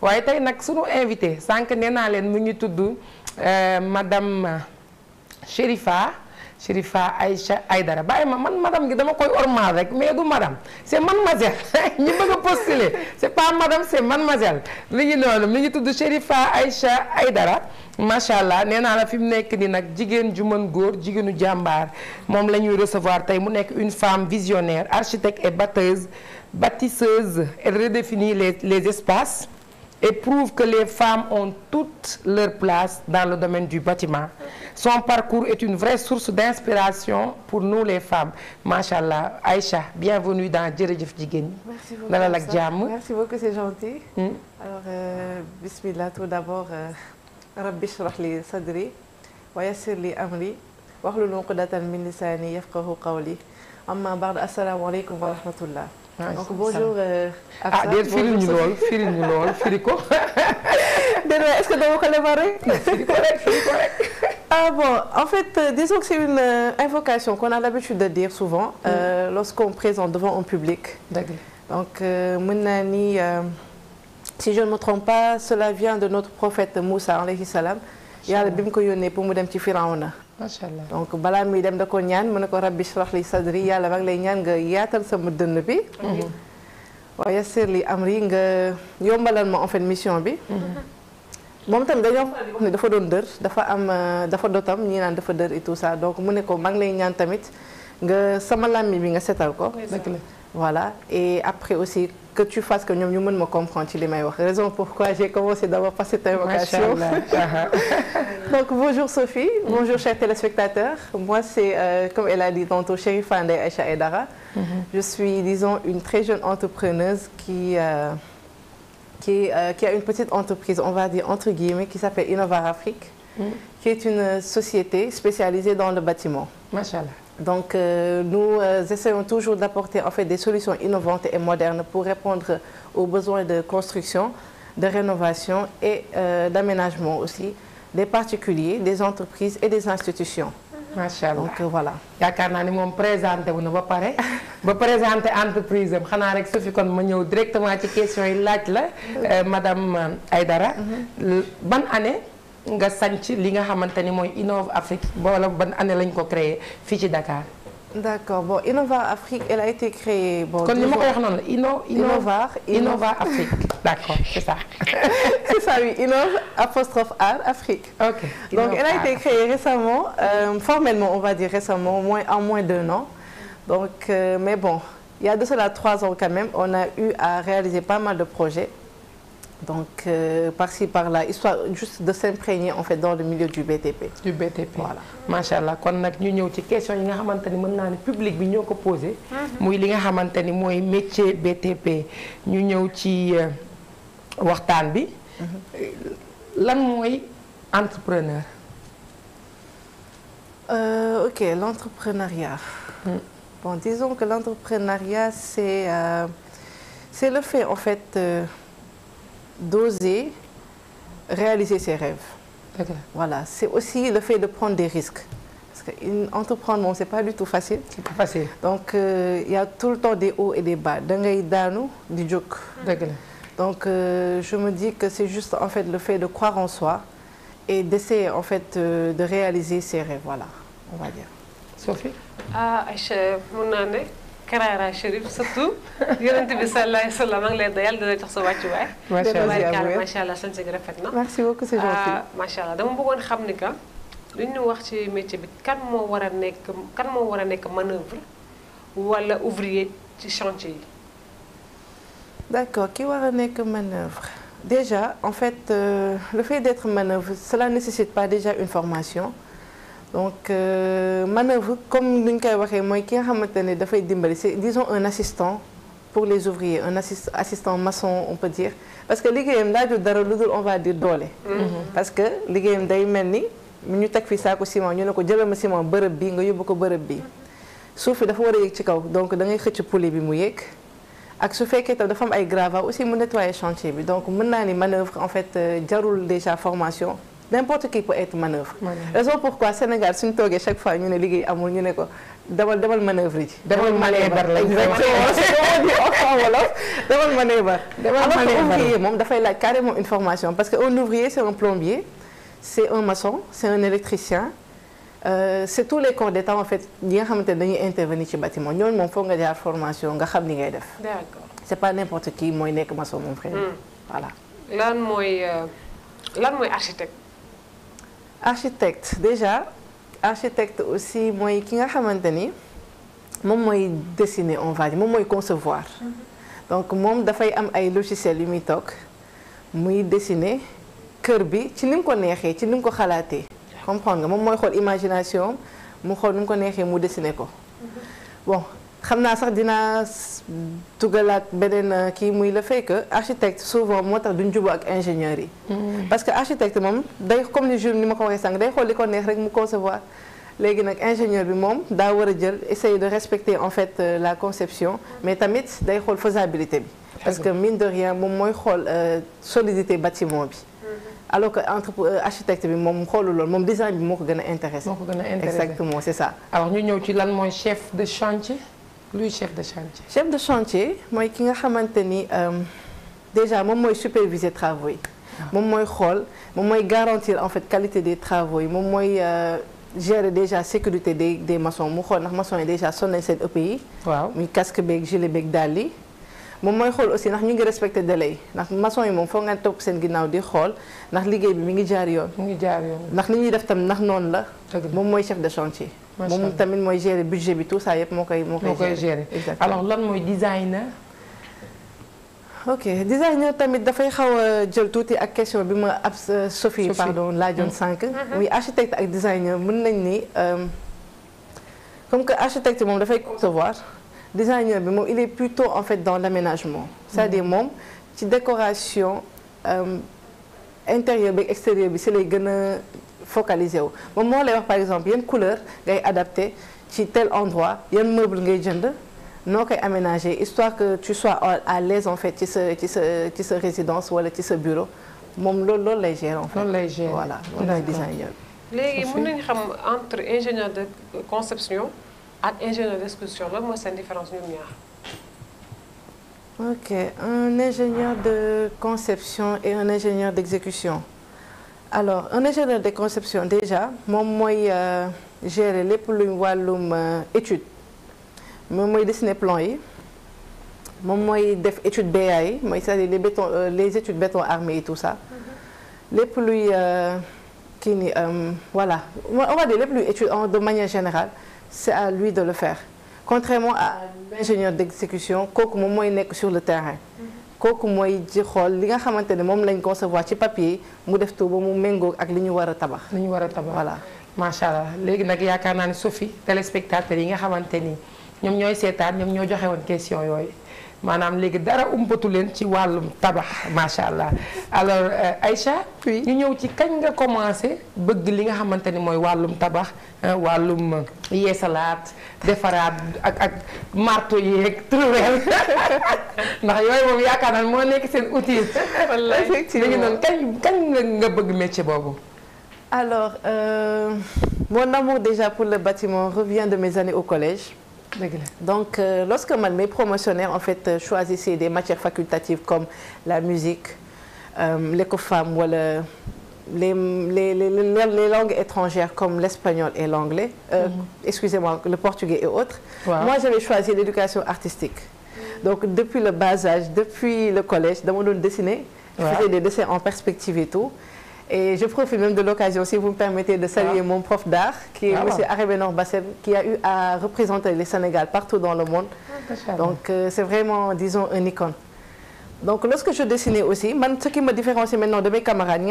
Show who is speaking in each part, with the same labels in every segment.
Speaker 1: waaye tey nag sunu invité sànq nee naa leen mu ngi tudd madame Chérifa Aïcha Aïdara bàyyi ma man madame gi dama koy ormal rek mais du madame c'est mademoiselle ñi bëgg a postuler c'est pas madame c'est mademoiselle mi ngi noonu mi ngi tudd Chérifa Aïcha Aïdara macha allah nee naa la fi mu nekk nii nag jigéen ju mën góor jigéenu jàmbaar moom la ñuy recevoir tey mu nekk une femme visionnaire architecte et bâtisseuse. Elle redéfinit les espaces et prouve que les femmes ont toute leur place dans le domaine du bâtiment. Son parcours est une vraie source d'inspiration pour nous les femmes. Machallah. Aïcha, bienvenue dans Jërëjëf Jigéen ñi.
Speaker 2: Merci beaucoup.
Speaker 1: Dalal ak jàmm.
Speaker 2: Merci beaucoup, c'est gentil. Alors, bismillah, tout d'abord, Rabbi shrah li sadri wa yassir li amri wahlul uqdatan min lisani yafqahu qawli. Amma ba'd, assalamu alaykum wa rahmatullah. Donc bonjour
Speaker 1: ah déet firi ñu lool firi ko.
Speaker 2: Déedéet est-ce que dama ko démarrer?
Speaker 1: Firi ko rek.
Speaker 2: Ah bon, en fait, disons que c'est une invocation qu'on a l'habitude de dire souvent lorsqu'on présente devant un public.
Speaker 1: D'accord.
Speaker 2: Donc mën naa ni si je ne me trompe pas, cela vient de notre prophète Moussa alayhi salam. Yàlla bi mu ko yónnee pour mu dem ci Firawna.
Speaker 1: Macha allah.
Speaker 2: Donc balaa muy dem da ko ñaan mu ne ko rabbi shrah li sadri yàlla maa ngi lay ñaan nga yaatal sama dënn bi. wa yassir li amri nga yombalal ma en fait mission bi. moom tamit dañoo faral di wax ne dafa doon dër dafa dotam ñii naan dafa dër et tout ça donc mu ne ko maa ngi lay ñaan tamit nga sama làmmiñ bi nga setal ko. Voilà, et après aussi que tu fasses que ñoom ñu mën ma comprendre ci li may wax. Raison pourquoi j'ai commencé d'abord par cette invocation. Donc bonjour Sophie, bonjour chers téléspectateurs. Moi c'est comme elle a dit tantôt Chérifa Aïcha Aïdara. Je suis disons une très jeune entrepreneuse qui a une petite entreprise, on va dire entre guillemets, qui s'appelle Innovar Afrique, qui est une société spécialisée dans le bâtiment.
Speaker 1: Machallah.
Speaker 2: Donc nous essayons toujours d'apporter en fait des solutions innovantes et modernes pour répondre aux besoins de construction, de rénovation et d'aménagement aussi des particuliers, des entreprises et des institutions.
Speaker 1: Macha allah
Speaker 2: donc voilà.
Speaker 1: yaakaar naa ni moom présenté wu na ba pare ba présenté entreprise am xanaa rek Sophie kon ma ñëw directement ci question yi laaj la madame Aïdara. ban année nga sanc li nga xamante ni mooy Innov Afrique wala ban année lañ ko créé fii ci Dakar.
Speaker 2: D'accord, bon Innovar Afrique elle a été créée bon.
Speaker 1: kon ni ma ko wax noonu la Innovar Afrique. D'accord, c'est ça.
Speaker 2: C'est ça oui, Innov''Art Afrique.
Speaker 1: Ok.
Speaker 2: Donc elle a été créée récemment, formellement on va dire récemment, en moins d'1 an. Donc mais bon, il y a de cela 3 ans quand même, on a eu à réaliser pas mal de projets. Donc par-ci par-là, histoire juste de s'imprégner en fait dans le milieu du BTP. Du BTP. Voilà. Macha allah kon nag ñu ñëw ci question yi nga xamante ni mën naa ne public bi ñoo ko posé. muy li nga xamante ni mooy métier BTP. ñu ñëw ci waxtaan bi. lan mooy entrepreneur. Ok, l'entrepreneuriat. Bon, disons que l'entrepreneuriat c'est le fait en fait d'oser réaliser ses rêves. Okay. Voilà, c'est aussi le fait de prendre des risques. Parce qu'entreprendre, bon, c'est pas du tout facile. C'est pas facile. Donc, il y a tout le temps des hauts et des bas. Dangay daanu di jóg. Donc, je me dis que c'est juste en fait le fait de croire en soi et d'essayer en fait de réaliser ses rêves. Voilà, on va dire. Sophie?
Speaker 3: Ah, Aïcha, mun naa ne Karara Chérif surtout Yonent bi sallallahu alayhi wa sallam maa ngi lay dayal dina jox sa wàccuwaay. Macha allah sant gi rafet na.
Speaker 2: Merci beaucoup, c'est gentil.
Speaker 3: Macha allah dama bëggoon xam ni que lu ñu wax ci métier bi kan moo war a nekk manœuvre wala ouvrier ci chantier yi.
Speaker 2: D'accord, ki war a nekk manœuvre. Déjà, en fait, le fait d'être manœuvre, cela ne nécessite pas déjà une formation. Donc manœuvre comme ni ñu koy waxee mooy ki nga xamante ne dafay dimbali c'est disons un assistant pour les ouvriers un assistant maçon on peut dire parce que liggéeyam laajul dara lu dul on va dire doole. Parce que liggéeyam day mel ni ñu teg fi saako ciment ñu ne ko jëlal ma ciment bërëb bi nga yóbbu ko bërëb bi suuf bi dafa war a yéeg ci kaw donc da ngay xëcc poulie bi mu yéeg ak su fekkee tam dafa am ay gravats aussi mu nettoyer chantier bi donc mën naa ni manœuvre en fait jarul déjà formation. N'importe qui peut être manœuvre. Raison pourquoi Sénégal suñu toogee chaque fois ñu ne liggéey amul ñu ne ko demal manœuvre yi.
Speaker 1: demal manœuvre lañ
Speaker 2: demal manœuvre.
Speaker 1: demal
Speaker 2: alors que
Speaker 1: manœuvre
Speaker 2: ouvrier moom dafay laaj carrément une formation parce que un ouvrier c'est un plombier c'est un maçon c'est un électricien c'est tous les corps d'état en fait yi nga xamante ne dañuy intervenir ci bâtiment ñooñu moom foog nga jaar formation nga xam li ngay def.
Speaker 3: d'accord
Speaker 2: c'est pas n'importe qui mooy nekk maçon mon frère. voilà.
Speaker 3: lan mooy architecte.
Speaker 2: architecte déjà architecte aussi mooy ki nga xamante ni moom mooy dessiner on va dire moom mooy concevoir. donc moom dafay am ay logiciels yu muy toog muy dessiner kër bi ci ni mu ko neexee ci ni mu ko xalaatee. comprendre nga moom mooy xool imagination mu xool nu mu ko neexee mu dessiner ko. bon xam naa sax dinaa tugalaat beneen kii muy le fait que architecte souvent moo tax duñ jubóo ak ingénieurs yi. parce que architecte moom day comme ni ma ko waxee sànq day xool li ko neex rek mu concevoir. léegi nag ingénieur bi moom daa war a jël essayer de respecter en fait la conception mais tamit day xool faisabilité bi. parce que mine de rien moom mooy xool solidité bâtiment bi. alors que architecte bi moom xoolul loolu moom design bi moo ko gën a intéressé.
Speaker 1: moo ko gën a intéressé
Speaker 2: exactement c'est ça.
Speaker 1: alors ñu ñëw ci lan mooy chef de chantier luy chef de chantier.
Speaker 2: chef de chantier mooy ki nga xamante ni déjà moom mooy superviser travaux yi. moom mooy xool moom mooy garantir en fait qualité des travaux yi moom mooy gérer déjà sécurité des maçons mu xool ndax maçons yi déjà sonn nañ seen EPI. waaw muy casque beeg gilet beeg dàll yi. moom mooy xool aussi ndax ñu ngi respecté délai yi ndax maçon yi moom foog nga topp seen ginnaaw di xool ndax liggéey bi mi ngi jaar yoon.
Speaker 1: mi ngi jaar yoon
Speaker 2: ndax li ñuy def tam ndax noonu la. moom mooy chef de chantier. moom tamit mooy gérer budget bi tout ça yëpp moo koy
Speaker 1: gérer. alors lan mooy designer.
Speaker 2: ok designer tamit dafay xaw a jël tuuti ak question bi ma ab Sophie pardon laajoon sànq. muy architecte ak designer mën nañ ni comme que architecte moom dafay concevoir. designer bi moom il est plutôt en fait dans l'aménagement c'est-à-dire moom ci décoration intérieur bi extérieur bi si lay gën a focaliser wu moom moo lay wax par exemple yan couleur ngay adapté ci tel endroit yan meuble ngay jënd noo koy aménager histoire que tu sois à l'aise en fait ci sa résidence wala ci sa bureau moom loolu lay gérer en fait.
Speaker 1: loolu lay gérer
Speaker 2: voilà loolu lay designer.
Speaker 3: léegi mën nañu xam entre ingénieur de conception ak ingénieur d'exécution lan mooy seen différence ñoom ñaar.
Speaker 2: ok un ingénieur de conception et un ingénieur d'exécution alors un ingénieur de conception déjà moom mooy gérer lépp luy wàllum étude moom mooy dessiner plan yi moom mooy def étude BA yi mooy c'est-à-dire les études béton armé et tout ça lépp luy kii ni voilà on va dire lépp luy étude de manière générale c'est à lui de le faire contrairement à l'ingénieur d'exécution kooku moom mooy nekk sur le terrain kooku mooy ji xool li nga xamante ne moom lañ concevoir ci papier mu def tout ba mu méngoo ak li ñu war a tabax.
Speaker 1: li ñu war a tabax
Speaker 2: voilà.
Speaker 1: macha allah léegi nag yaakaar naa ne Sophie téléspectateurs yi nga xamante ni ñoom ñooy seetaan ñoom ñoo joxe woon question yooyu maanaam léegi dara umpatu leen ci wàllum tabax macha allah alors Aïcha.
Speaker 2: oui
Speaker 1: ñu ñëw ci kañ nga commencé bëgg li nga xamante ni mooy wàllum tabax wàllum yeesalaat defaraat ak marteau yeeg trouvel ndax yooyu moom yaakaar naa moo nekk seen outil.
Speaker 2: wallaay effectivement
Speaker 1: léegi noonu kañ nga bëgg métier boobu.
Speaker 2: alors mon amour déjà pour le bâtiment revient de mes années au collège. Donc lorsque mes promotionnaires en fait choisissaient des matières facultatives comme la musique, l'écofam ou les langues étrangères comme l'espagnol et l'anglais, excusez-moi, le portugais et autres, moi j'avais choisi l'éducation artistique. Donc depuis le bas âge, depuis le collège, dans mon dessiner, je faisais des dessins en perspective et tout. Et je profite même de l'occasion, si vous me permettez, de saluer mon prof d'art, qui est M. Arébenor Bassel, qui a eu à représenter le Sénégal partout dans le monde. Donc c'est vraiment, disons, un icône. Donc lorsque je dessinais aussi, ce qui me différencie maintenant de mes camarades,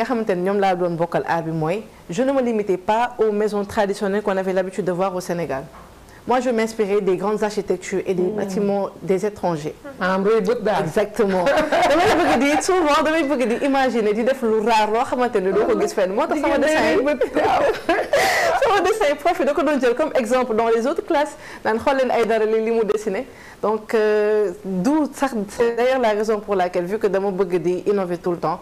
Speaker 2: je ne me limitais pas aux maisons traditionnelles qu'on avait l'habitude de voir au Sénégal. Moi, je m'inspirais des grandes architectures et des bâtiments des étrangers. Exactement. Souvent, je me dis, imaginez, des choses rares, sama dessin profite comme exemple dans les autres classes. Donc, d'où c'est d'ailleurs la raison pour laquelle, vu que je veux innover tout le temps,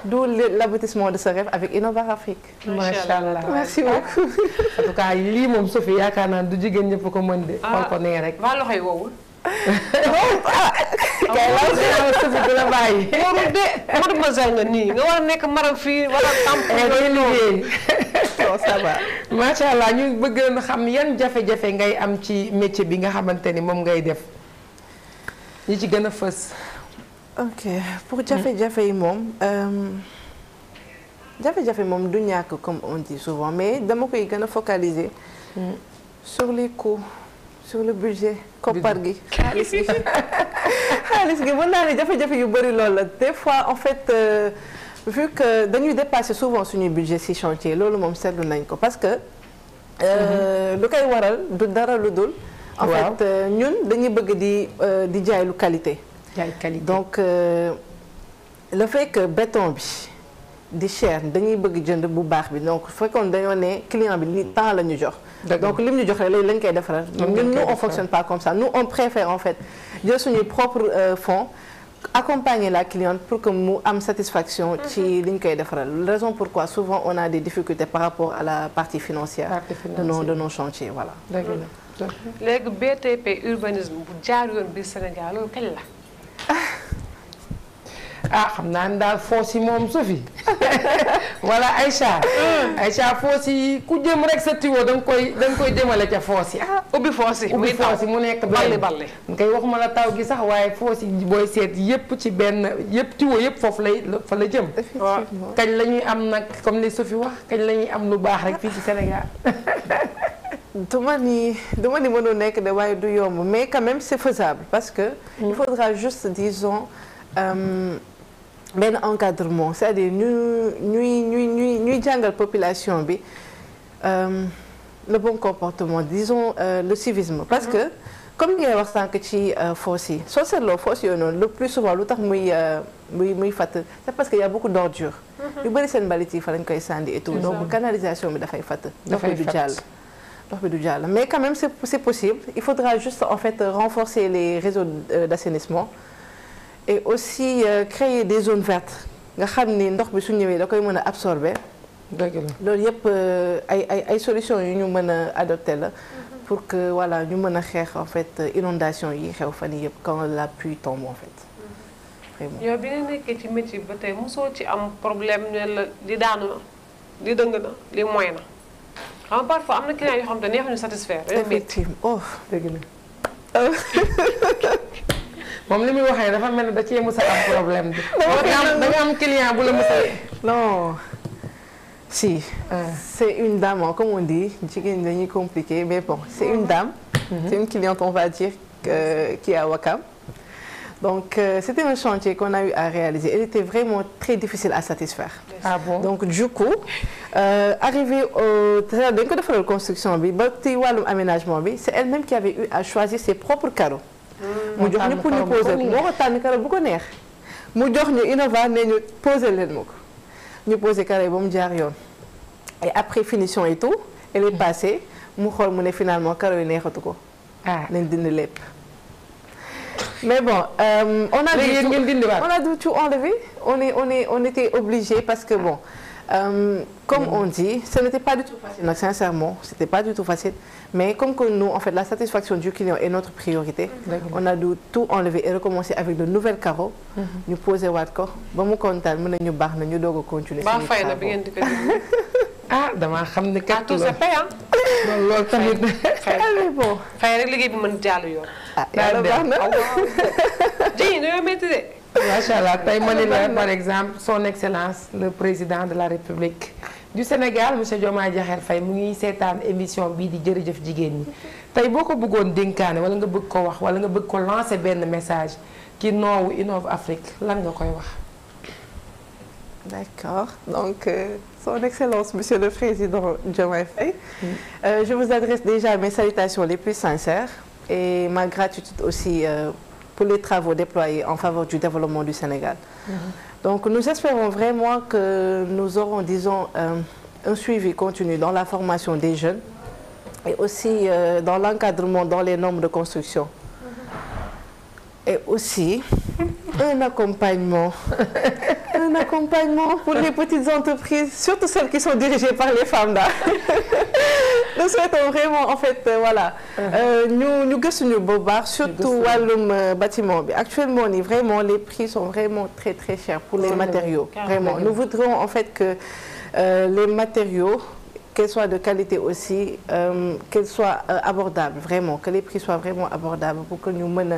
Speaker 2: d'où l'aboutissement de ce rêve avec Innova Afrique.
Speaker 1: macha allah
Speaker 2: merci beaucoup.
Speaker 1: en tout cas lii moom Sophie yaakaar naa du jigéen ñëpp ko mën de. xool ko nee rek.
Speaker 3: waa loxo yi wowul.
Speaker 1: kay la Sophie du la bàyyi.
Speaker 3: warul de mademoiselle nga nii nga war a nekk maram fii war a tampon
Speaker 1: liggéey.
Speaker 2: ça va.
Speaker 1: macha allah ñu bëgg na xam yan jafe-jafe ngay am ci métier bi nga xamante ni moom ngay def ñi ci gën a fës.
Speaker 2: ok pour jafe-jafe yi moom jafe-jafe moom du ñàkk comme on dit souvent mais dama koy gën a focaliser sur les coûts sur le budget koppar gi xaalis gi xaalis gi mën naa ne jafe-jafe yu bëri loolu la des fois en fait vu que dañuy dépasser souvent suñuy budget si chantier loolu moom seetlu nañ ko parce que lu koy waral du dara lu dul en fait ñun dañuy bëgg di jaay lu qualité donc le fait que béton bi di cher dañuy bëgg jënd bu baax bi donc fekkoon dañoo ne client bi li temps la ñu jox donc lim ñu jox rek lañ koy defaral ñun nous on fonctionne pas comme ça nous on préfère en fait jël suñuy propre fonds accompagner la cliente pour que mu am satisfaction ci li ñu koy defaral raison pourquoi souvent on a des difficultés par rapport à la partie financière de nos chantiers voilà.
Speaker 3: léegi BTP urbanisme bu jaar yoon biir Sénégal loolu kañ la.
Speaker 1: xam naa ne daal foos yi moom Sophie wala Aïcha foos yi ku jëm rek sa tiwo da nga koy jëmale ca foos yi.
Speaker 3: ubbi foos yi
Speaker 1: ubbi foos yi mu nekk
Speaker 3: balli
Speaker 1: nga koy waxuma la taw gi sax waaye foos yi booy seet yépp ci benn yépp tiwo yépp foofu fa la jëm. kañ la ñuy am nag comme ni Sophie wax kañ la ñuy am lu baax rek fii ci Sénégal.
Speaker 2: duma ni mënul nekk de waaye du yomb mais quand même c'est faisable parce que il faudra juste disons benn encadrement c'est-à-dire ñuy jàngal population bi le bon comportement disons le civisme parce que comme li ngay wax sànq ci foos yi soo seetloo foos yooyu noonu le plus souvent lu tax muy fatt c'est parce que y a beaucoup d'ordures yu bëri seen mbalit yi fa lañ koy sànni et tout donc canalisation bi dafay fatt ndox bi du jàll mais quand même c'est possible il faudra juste en fait renforcer les réseaux d'assainissement et aussi créer des zones vertes nga xam ni ndox bi su ñëwee da koy mën a absorber.
Speaker 1: dëgg la
Speaker 2: loolu yëpp ay solutions yu ñu mën a adopter la pour que voilà ñu mën a xeex en fait inondation yi xew fan yii yëpp quand la pluie tombe en fait. vraiment
Speaker 3: yow bi nga nekkee ci métier ba tey mosoo ci am problème ne la di daanu na di dëng na di moy na xam nga parfois am na client yoo xam te neexuñu satisfaire.
Speaker 2: effectivement oh
Speaker 1: dëgg la. moom li muy waxee dafa mel ni da cee musa am problème bi. da nga am client bu la musa.
Speaker 2: non si. c'est une dame comme on dit jigéen ñi dañuy compliqué mais bon c'est une dame. c'est une cliente on va dire qui est à Ouakam. donc c'était un chantier qu'on a eu à réaliser elle était vraiment très difficile à satisfaire.
Speaker 1: ah bon
Speaker 2: donc du coup arrivé au dañ ko defaral construction bi ba ci wàllum aménagement bi c'est elle-même qui avait eu à choisir ses propres carreaux. mu jox ñu pour ñu poser moo ko tànn carreau bu ko neex mu jox ñu Innova ne ñu poser leen ma ko ñu poser carreau yi ba mu jaar yoon et après finition et tout elle est passée mu xool mu ne finalement carreau yi neexatu ko nañ dindi lépp mais bon on a dû tout enlever on était obligé parce que bon comme on dit ce n'était pas du tout facile nag sincèrement c'était pas du tout facile mais comme que nous en fait la satisfaction du client est notre priorité on a dû tout enlever et recommencer avec de nouvelles carreaux ñu posé waat ko ba mu kontaan mën nañu baax na ñu doog a continuer
Speaker 3: ba fay na bi ngeen di ko
Speaker 1: damaa xam ne kat
Speaker 3: tout c'est payant
Speaker 1: loolu tamit
Speaker 2: bon
Speaker 3: fay rek liggéey bi mën jàll yoon
Speaker 2: yàlla baax na
Speaker 3: ji dañoo métti de
Speaker 1: macha allah tey ma ne la par exemple son excellence le président de la république du Sénégal monsieur Diomaye Diakhar Faye mu ngi seetaan émission bii di jërëjëf jigéen ñi tey boo ko bëggoon dénkaane wala nga bëgg ko wax wala nga bëgg ko lancer benn message ci noowu Innova Afrique lan nga koy wax.
Speaker 2: D'accord donc son excellence monsieur le président Diomaye Faye je vous adresse déjà mes salutations les plus sincères et ma gratitude aussi pour les travaux déployés en faveur du développement du Sénégal. Donc nous espérons vraiment que nous aurons disons un suivi continu dans la formation des jeunes et aussi dans l'encadrement dans les normes de construction et aussi Un accompagnement. Un accompagnement pour les petites entreprises, surtout celles qui sont dirigées par les femmes là. Nous souhaitons vraiment en fait voilà ñu gëstuñu bu baax surtout wàllum bâtiment bi. Actuellement nii vraiment les prix sont vraiment très très chers pour les matériaux. Vraiment nous voudrions en fait que les matériaux qu'elles soient de qualité aussi qu'elles soient abordables vraiment que les prix soient vraiment abordables pour que ñu mën a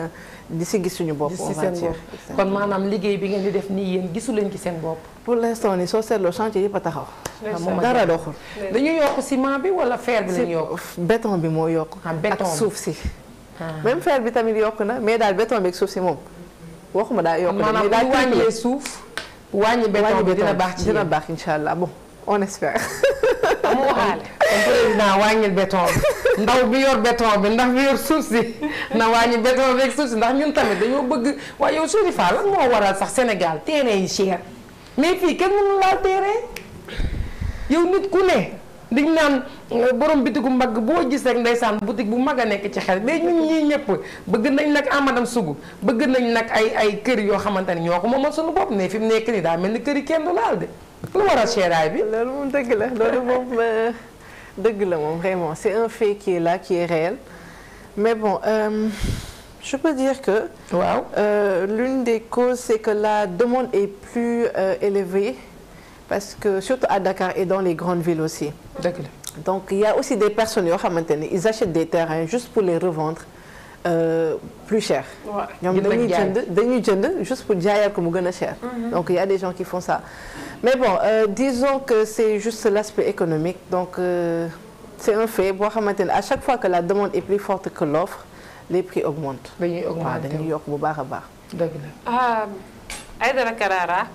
Speaker 2: di si gis suñu bopp. on va dire
Speaker 1: kon maanaam liggéey bi ngeen di def nii yéen gisu leen ci seen bopp.
Speaker 2: pour l'instant nii soo seetloo chantier yëpp a taxaw. dara doxul.
Speaker 1: dañu yokk ciment bi wala fer bi lañu yokk.
Speaker 2: béton bi moo yokk.
Speaker 1: béton
Speaker 2: ak suuf si. même fer bi tamit yokk na mais daal béton bi ak suuf si moom waxuma daal yokk na. mais daal
Speaker 1: bu wàññee suuf. wàññi béton bi dina baax ci
Speaker 2: dina baax incha allah bon on espère.
Speaker 1: amoo waxaale. kon président wàññil béton bi ndaw bi yor béton bi ndax bi yor suuf si na wàññi béton bi ak suuf si ndax ñun tamit dañoo bëgg waaye yow Chérifa lan moo waral sax Sénégal terrain yi cher mais fii kenn mënu laal terrain yow nit ku ne diñ naan borom bitigu mbagg boo gis rek ndeysaan boutique bu mag a nekk ci xel mais ñun ñii ñëpp bëgg nañ nag amadam sugu bëgg nañ nag ay kër yoo xamante ne ñoo ko moomal suñu bopp mais fi mu nekk nii daa mel ni kër yi kenn du laal de lu waral seeraay bi.
Speaker 2: loolu moom dëgg la loolu moom dëgg la moom vraiment c'est un fait qui est là qui est réel mais bon je peux dire que.
Speaker 1: waaw
Speaker 2: l'une des causes c'est que la demande est plus élevée parce que surtout à Dakar et dans les grandes villes aussi.
Speaker 1: dëgg la
Speaker 2: donc il y a aussi des personnes yoo xamante ne ils achètent des terrains juste pour les revendre plus cher. ñoom dañuy jënd juste pour jaayaat ko mu gën a cher. donc il y a des gens qui font ça. mais bon disons que c'est juste l'aspect économique donc c'est un fait boo xamante ne à chaque fois que la demande est plus forte que l'offre les prix augmentent.
Speaker 1: dañuy augmenter
Speaker 2: dañuy yokk bu baax a baax.
Speaker 1: dëgg la.
Speaker 3: Aïdara Karara.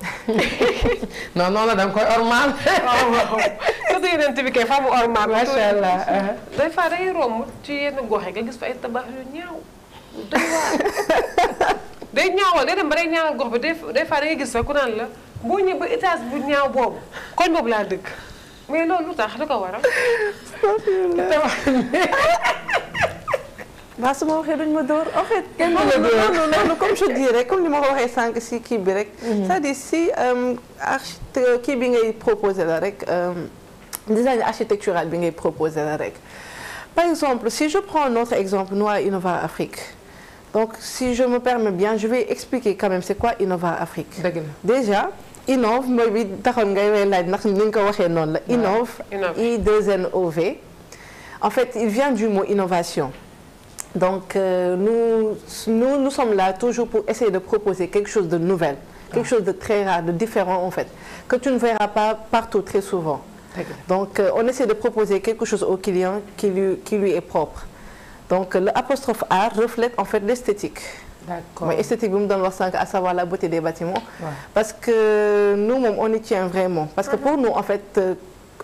Speaker 1: non non la da nga koy ormal.
Speaker 3: waaw surtout yeneen bi kay faamu ormal.
Speaker 1: macha allah.
Speaker 3: des fois day romb ci yenn gox yi nga gis fa ay tabax yu ñaaw. day waar day ñaawal day dem ba day ñaawal gox bi des fois da ngay gis fa ku naan la boo ñëwee ba étage bu ñaaw boobu koñ boobu laa dëkk mais loolu lu tax lu ko waral.
Speaker 2: waaw su ma waxee duñ ma door en fait. kenn du la door non comme je dis rek comme ni ma ko waxee sànq si kii bi rek. c'est-à-dire si kii bi ngay proposer la rek design architectural bi ngay proposer la rek. par exemple si je prends notre exemple nous à Innova Afrique donc si je me permets bien je vais expliquer quand même c'est quoi Innova Afrique.
Speaker 1: dëgg la
Speaker 2: déjà innove mooy bi taxoon ngay way laaj ndax ni nga ko waxee noonu la. innove I2NOV en fait il vient du mot innovation. donc nous sommes là toujours pour essayer de proposer quelque chose de nouvel, quelque chose de très rare, de différent en fait, que tu ne verras pas partout très souvent. Donc on essaie de proposer quelque chose au client qui lui est propre. Donc l'apostrophe art reflète en fait l'esthétique.
Speaker 1: D'accord.
Speaker 2: Mais esthétique bi mu doon wax sànq à savoir la beauté des bâtiments. Parce que nous moom on y tient vraiment. Parce que pour nous en fait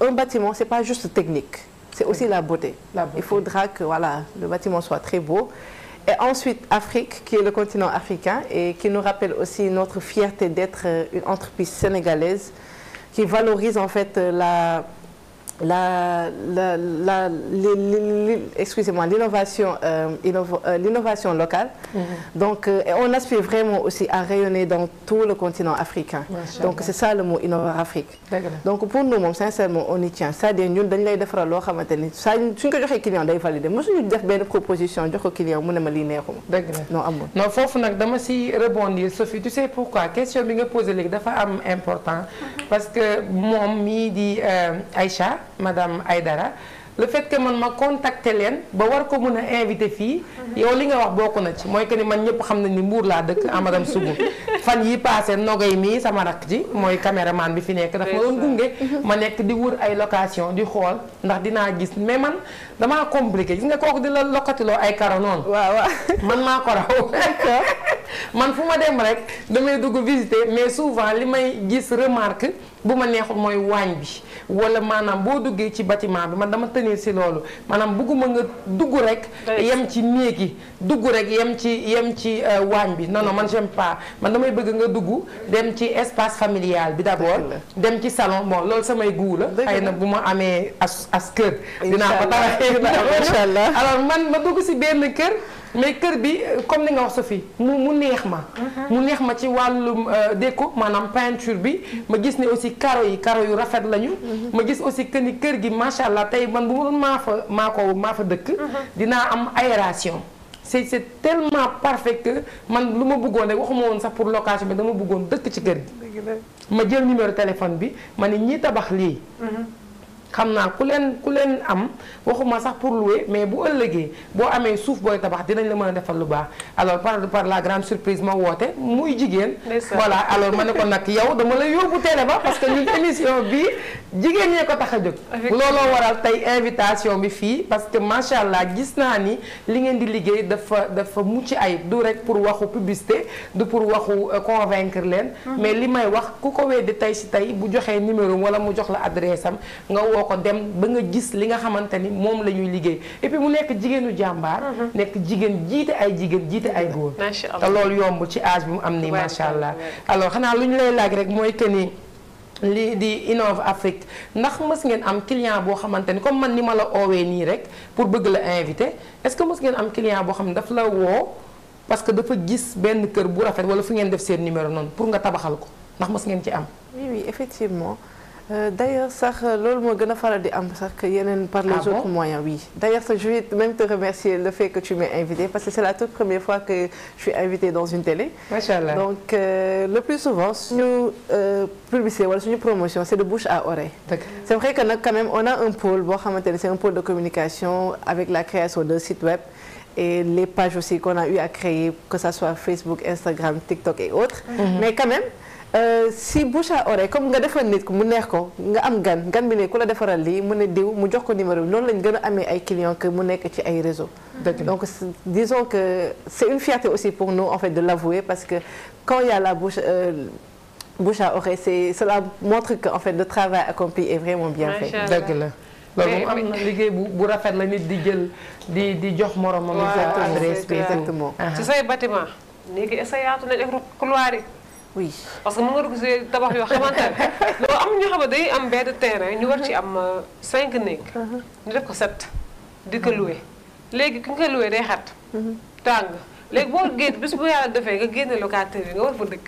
Speaker 2: un bâtiment c'est pas juste technique. C'est aussi la beauté. Il faudra que voilà, le bâtiment soit très beau. Et ensuite, Afrique, qui est le continent africain et qui nous rappelle aussi notre fierté d'être une entreprise sénégalaise qui valorise en fait excusez-moi, l'innovation locale. Donc, on aspire vraiment aussi à rayonner dans tout le continent africain. Donc, c'est ça le mot Innova Afrique. Donc, pour nous, moom sincèrement, on y tient. C'est-à-dire, ñun dañ lay defaral loo xamante ni saa suñ ko joxee client day valider mosuñu def benn proposition jox ko client mu ne ma lii neexuma.
Speaker 1: dëgg la
Speaker 2: non amul.
Speaker 1: non foofu nag dama si rebondir Sophie tu sais pourquoi question bi nga posé léegi dafa am important parce que moom mii di Aïcha madame Aïdara le fait que man ma contacter leen ba war ko mën a invité fii yow li nga wax bokk na ci mooy que ni man ñëpp xam nañ ni Mbour laa dëkk madame Sougou fan yi passé nogay mii sama rakk ji mooy caméraman bi fi nekk daf ma doon gunge ma nekk di wër ay location di xool ndax dinaa gis mais man damaa compliqué gis nga kooku di la lokkatiloo ay karo noonu
Speaker 2: waaw
Speaker 1: man maa ko raw man fu ma dem rek damay dugg visiter mais souvent li may gis remarque bu ma neexul mooy waañ bi wala maanaam boo duggee ci bâtiment bi man dama tenir si loolu maanaam bugguma nga dugg rek yem ci néeg yi dugg rek yem ci waañ bi non non man j'aime pas man damay bëgg nga dugg dem ci espace familial bi d'abord dem ci salon bon loolu samay goût la xëy na bu ma amee as kër dinaa ko taxee
Speaker 2: inchallah
Speaker 1: alors man ma dugg si benn kër mais kër bi comme ni nga wax Sophie mu neex ma. mu neex ma ci wàllum déco maanaam peinture bi ma gis ne aussi carreaux yu rafet lañu. ma gis aussi que ni kër gi macha allah tey man bu ma doon maa fa dëkk. dinaa am aération. c'est tellement parfait que man lu ma bëggoon rek waxuma woon sax pour location bi dama bëggoon dëkk ci kër gi. ma jël numéro téléphone bi ma ne ñi tabax lii. xam naa ku leen am waxuma sax pour louer mais bu ëllëgee boo amee suuf booy tabax dinañ la mën a defal lu baax alors par la grande surprise ma woote muy jigéen. voilà alors ma ne ko nag yow dama la yóbbu télé ba parce que ñun émission bi jigéen ñee ko tax a jóg. looloo waral tey invitation bi fii parce que macha allah gis naa ni li ngeen di liggéey dafa mucc ay du rek pour waxu publicité du pour waxu convaincre leen. mais li may wax ku ko weddi tey si tey bu joxee numéro wala mu jox la adresse am nga woo ko dem ba nga gis li nga xamante ni moom la ñuy liggéey et puis mu nekk jigéenu jàmbaar. nekk jigéen jiite ay góor. te loolu yomb ci âge bi mu am nii macha allah. alors xanaa lu ñu lay laaj rek mooy que ni lii di Innov Afrique ndax mës ngeen am client boo xamante ni comme man ni ma la oowee nii rek pour bëgg la invité est-ce que mës ngeen am client boo xam ne daf la woo parce que dafa gis benn kër bu rafet wala fu ngeen def seen numéro noonu pour nga tabaxal ko ndax mës ngeen ci am.
Speaker 2: oui effectivement. D'ailleurs sax loolu moo gën a faral di am sax que yeneen par les autres moyens oui. D'ailleurs sax je vais même te remercier le fait que tu m'aies invité parce que c'est la toute première fois que je suis invitée dans une télé. Machallah. Donc le plus souvent suñu publicité wala suñu promotion c'est de bouche à oreille. C'est vrai que nag quand même on a un pôle boo xamante ne c'est un pôle de communication avec la création d'un site web et les pages aussi qu'on a eu à créer que ça soit Facebook, Instagram, TikTok et autres. Mais quand même. Si bouche à oreille comme nga defal nit ko mu neex ko nga am gan bi ne ku la defaral lii mu ne diw mu jox ko numéro bi noonu lañ gën a amee ay clients que mu nekk ci ay réseaux. Donc disons que c'est une fierté aussi pour nous en fait de l'avouer parce que quand il y a la bouche à oreille cela montre que en fait le travail accompli est vraiment bien fait.
Speaker 1: dëgg la loolu moom am na liggéey bu rafet la nit di jël di jox moromam. adresse bi
Speaker 2: exactement.
Speaker 3: ci say bâtiment léegi est-ce que yaatu nañ ak couloir yi.
Speaker 2: oui
Speaker 3: parce que mën nga dugg si tabax yoo xamante ne loolu am ñoo xam ne day am benn terrain ñu war ci am 5 néeg ñu def ko 7 di ko loué léegi ki nga loué day xat tàng léegi boo génn bis bu yàlla defee nga génne locataire yi nga war fa dëkk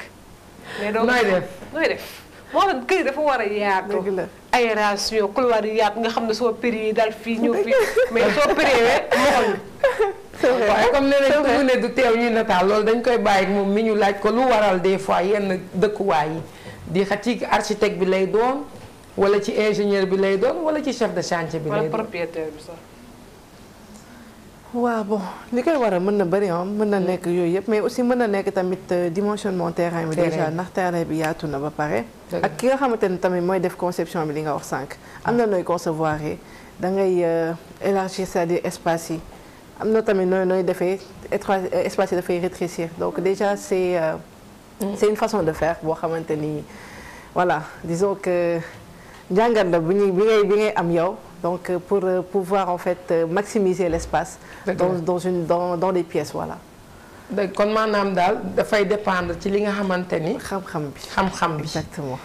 Speaker 3: mais doo nooy def moo tax kër yi dafa war a yaatu aération couloir yi yaatu nga xam ne soo péri yi daal fii ñëw fii mais soo périwee moxoñu
Speaker 1: waaye comme nee nañ ku ne du teew ñuy nataal loolu dañ koy bàyyi moom mi ñu laaj ko lu waral des fois yenn dëkkuwaay yi di xa ci architecte bi lay doon wala ci ingénieur bi lay doon wala ci chef de chantier bi lay doon
Speaker 3: propriétaire bi sax.
Speaker 2: waaw bon li koy waral mën na bëri mën na nekk yooyu yëpp mais aussi mën na nekk tamit dimensionnement terrain bi déjà ndax terrain bi yaatu na ba pare ak ki nga xamante ne tamit mooy def conception bi li nga wax sànq am na nooy concevoir yi da ngay élargir c'est-à-dire espace yi am na tamit nooy defee espace yi dafay rétrécir donc déjà c'est une façon de faire boo xamante ni voilà disons que jàngat la bi ngay am yow donc pour pouvoir en fait maximiser l'espace dans les pièces voilà.
Speaker 1: kon maanaam daal dafay dépendre ci li nga xamante ni.
Speaker 2: xam-xam bi
Speaker 1: exactement.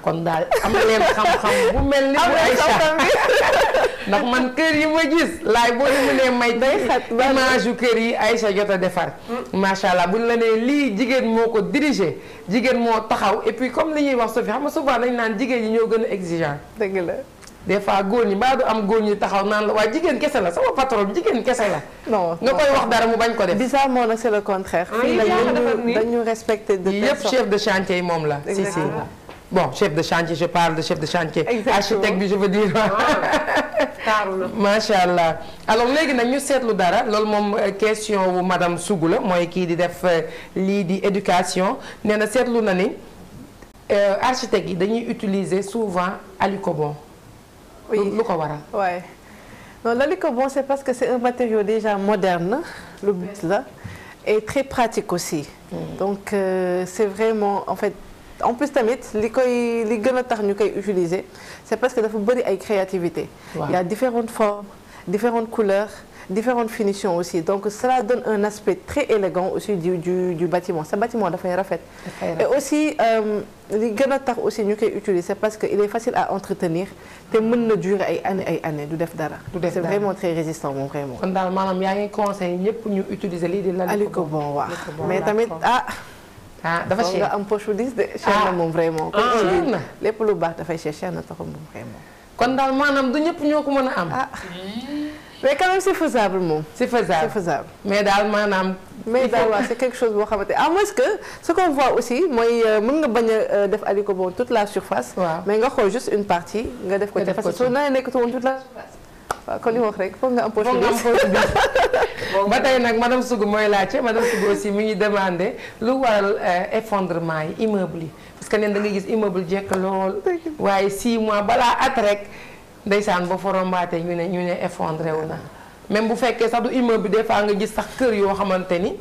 Speaker 1: kon daal am leen xam-xam bu mel ni bu Aïcha ndax man kër yi ma gis laay boo ñu mënee may image yu kër yi Aïcha jot a defar. macha allah buñ la nee lii jigéen moo ko diriger jigéen moo taxaw et puis comme li ñuy wax Sophie xam nga souvent dañ naan jigéen ñi ñoo gën a exigeant.
Speaker 2: dëgg la.
Speaker 1: des fois góor ñi mbaa du am góor ñi taxaw naan la waaye jigéen kese la sama patron jigéen kese la. non nga koy wax dara mu bañ ko def.
Speaker 2: bizarrement nag c'est le contraire. fii nag dañu respecté de
Speaker 1: yëpp chef de chantier yi moom la. si bon chef de chantier je parle de chef de chantier. architecte bi je veux dire.
Speaker 3: taaru na
Speaker 1: macha allah alors léegi nag ñu seetlu dara loolu moom question wu madame Sougou la mooy kii di def lii di éducation nee na seetlu na ni architecte yi dañuy utiliser souvent alicobon.
Speaker 2: oui
Speaker 1: lu ko waral.
Speaker 2: ouais non l'alicobon c'est parce que c'est un matériau déjà moderne lu bees la et très pratique aussi. donc c'est vraiment en fait en plus tamit li gën a tax ñu koy utiliser c'est parce que dafa bëri ay créativité. il y a différentes formes différentes couleurs différentes finitions aussi donc cela donne un aspect très élégant aussi du bâtiment sa bâtiment dafay rafet et aussi li gën a tax aussi ñu koy utiliser parce que il est facile à entretenir te mën na durer ay années du def dara c'est vraiment très résistant moom vraiment
Speaker 1: kon daal maanaam yaa ngi conseil ñëpp ñu utiliser lii di
Speaker 2: Alicobon waaw mais tamit
Speaker 1: dafa cher
Speaker 2: nga am poche bu diis de cher na moom vraiment
Speaker 1: cher na
Speaker 2: lépp lu baax dafay cher na taxul moom vraiment
Speaker 1: kon daal maanaam du ñëpp ñoo ko mën a am
Speaker 2: mais quand même c'est faisable moom
Speaker 1: c'est faisable mais daal maanaam
Speaker 2: mais daal waaw c'est quelque chose boo xamante à moins que ce qu'on voit aussi mooy mën nga bañ a def Alicobon toute la surface mais nga xool juste une partie nga def ko ci parce que soo naa nekkatu woon toute la surface waaw kon li wax rek foog nga am poche bi
Speaker 1: ba tey nag madame Sougou mooy laajte madame Sougou aussi mi ngi demandé lu waral effondrement yi immeuble yi parce que neen da nga gis immeuble jekk lool waaye 6 mois balaa at rek ndeysaan ba forombaatee ñu ne effondré wu na même bu fekkee sax du immeuble bi des fois nga gis sax kër yoo xamante ni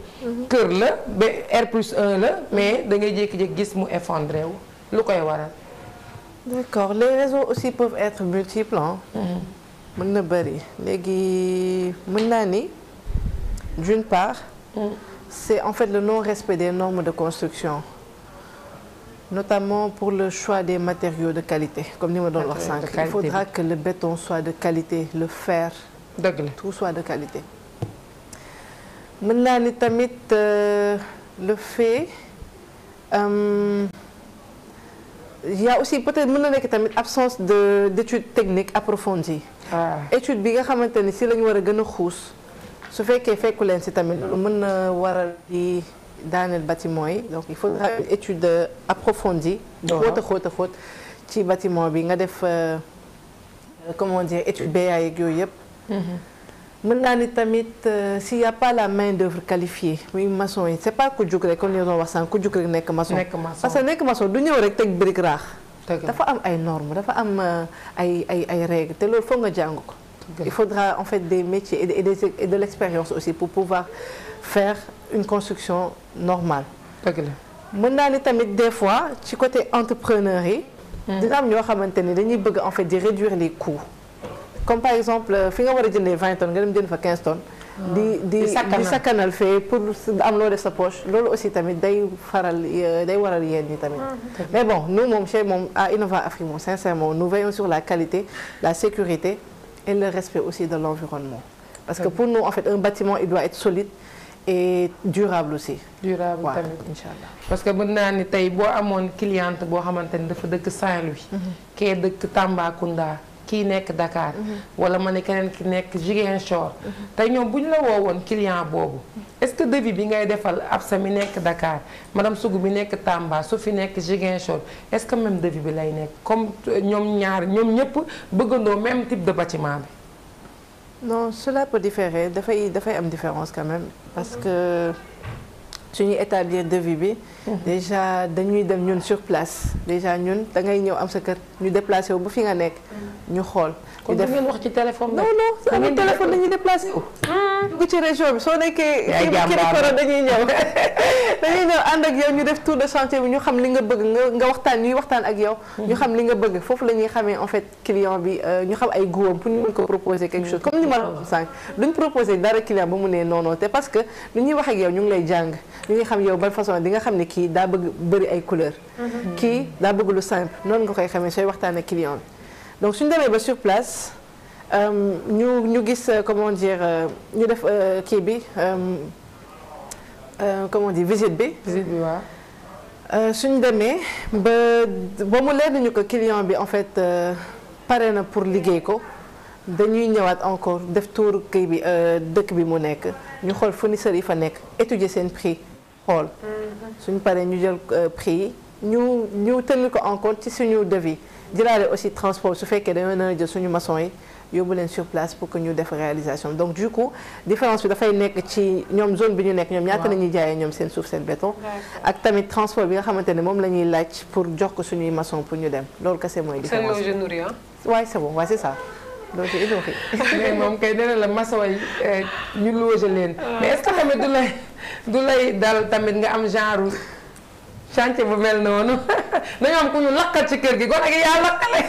Speaker 1: kër la ba R+1 la mais da ngay jékki-jékki gis mu effondré wu lu koy waral
Speaker 2: d'accord les raisons aussi peuvent être multiples mën na bëri léegi mën naa ni d'une part c'est en fait le non-respect des normes de construction notamment pour le choix des matériaux de qualité comme ni ma doon wax sànq il faudra que le béton soit de qualité le fer
Speaker 1: dëgg la
Speaker 2: tout soit de qualité mën naa ni tamit le fait il y a aussi peut-être mën na nekk tamit absence d'études techniques approfondies étude bi nga xamante ni si la ñu war a gën a xuus su fekkee fekku leen si tamit mën na waral di daaneel bâtiment yi donc il faudra une étude approfondie xóot a xóot ci bâtiment bi nga def comment dire étude BA yeeg yooyu yëpp mën naa ni tamit s'il y a pas la main d'œuvre qualifiée muy maçon yi c'est pas ku jug rek comme ni doon wax sànq ku jug rek nekk maçon parce que nekk maçon du ñëw rek teg brique raax dafa am ay normes dafa am ay règles te loolu foog nga jàng ko il faudra en fait des métiers et de l'expérience aussi pour pouvoir faire une construction normale
Speaker 1: dëgg la
Speaker 2: mën naa ni tamit des fois ci côté entrepreneur yi dina am ñoo xamante ni dañuy bëgg en fait di réduire les coûts comme par exemple fi nga war a jëndee 20 tonnes nga dem jënd fa 15 tonnes di sakkanal fee pour am loo def sa poche loolu aussi tamit day waral yéen ñi tamit mais bon nous moom chez moom à Innova Afrique moom sincèrement nous veillons sur la qualité la sécurité et le respect aussi de l'environnement parce que pour nous en fait un bâtiment il doit être solide et durable aussi
Speaker 1: durable
Speaker 2: ouais.
Speaker 1: tamit inchallah parce que mën naa ni tey boo amoon cliente boo xamante ni dafa dëkk Saint-Louis kee dëkk Tambacounda kii nekk Dakar wala ma ne keneen ki nekk Ziguinchor tey ñoom bu ñu la woowoon client boobu est-ce que devis bi ngay defal Absa mi nekk Dakar madame Sougou mi nekk Tamba su fi nekk Ziguinchor est-ce que même devis bi lay nekk comme ñoom ñëpp bëggandoo même type de bâtiment bi
Speaker 2: non cela peut différer dafay am différence quand même parce que suñuy établir devis bi déjà dañuy dem ñun sur place déjà ñun da ngay ñëw am sa kër ñu déplacé wu ba fi nga nekk ñu xool
Speaker 1: kon du ngeen wax ci téléphone
Speaker 2: non sa amul téléphone dañuy déplacé wu dugg ci région bi soo nekkee kii dañuy ñëw ànd ak yow ñu def tour de chantier bi ñu xam li nga bëgg nga waxtaan ñuy waxtaan ak yow ñu xam li nga bëgg foofu la ñuy xamee en fait client bi ñu xam ay goûtam pour ñu mën ko proposer quelque chose comme ni ma la wax sànq duñ proposer dara client ba mu nee non te parce que lu ñuy wax ak yow ñu ngi lay jàng ñu ngi xam yow ban façon di nga xam ne kii daa bëgg bëri ay couleur kii daa bëgg lu simple noonu nga koy xamee sooy waxtaan ak client bi donc suñu demee ba sur place ñu gis comment dire ñu def kii bi comment dire visite bi waaw suñu demee ba mu leer nañu ko client bi en fait pare na pour liggéey ko dañuy ñëwaat encore def tour kii bi dëkk bi mu nekk ñu xool fournisseurs yi fa nekk étudier seen prix xool suñu paree ñu jël prix yi ñu tenir ko en compte ci suñu devis jëlaale aussi transport su fekkee dañoo nar a jël suñu maçon yi yóbbu leen sur place pour que ñu def réalisation donc du coup différence bi dafay nekk ci ñoom zone bi ñu nekk ñoom ñaata la ñuy jaayee ñoom seen suuf seen béton ak tamit transport bi nga xamante ne moom la ñuy laaj pour jox ko suñuy maçon pour ñu dem loolu kese mooy différence
Speaker 3: seen loge nourrie
Speaker 2: waaye c'est bon waaye c'est ça loolu c'est idooxi
Speaker 1: mais moom kay dina la maçon yi ñu loge leen mais est-ce que tamit du lay dal tamit nga am genre chantier bu mel noonu dañoo am ku ñu lakkal ci kër gi kon ak yaa lakkale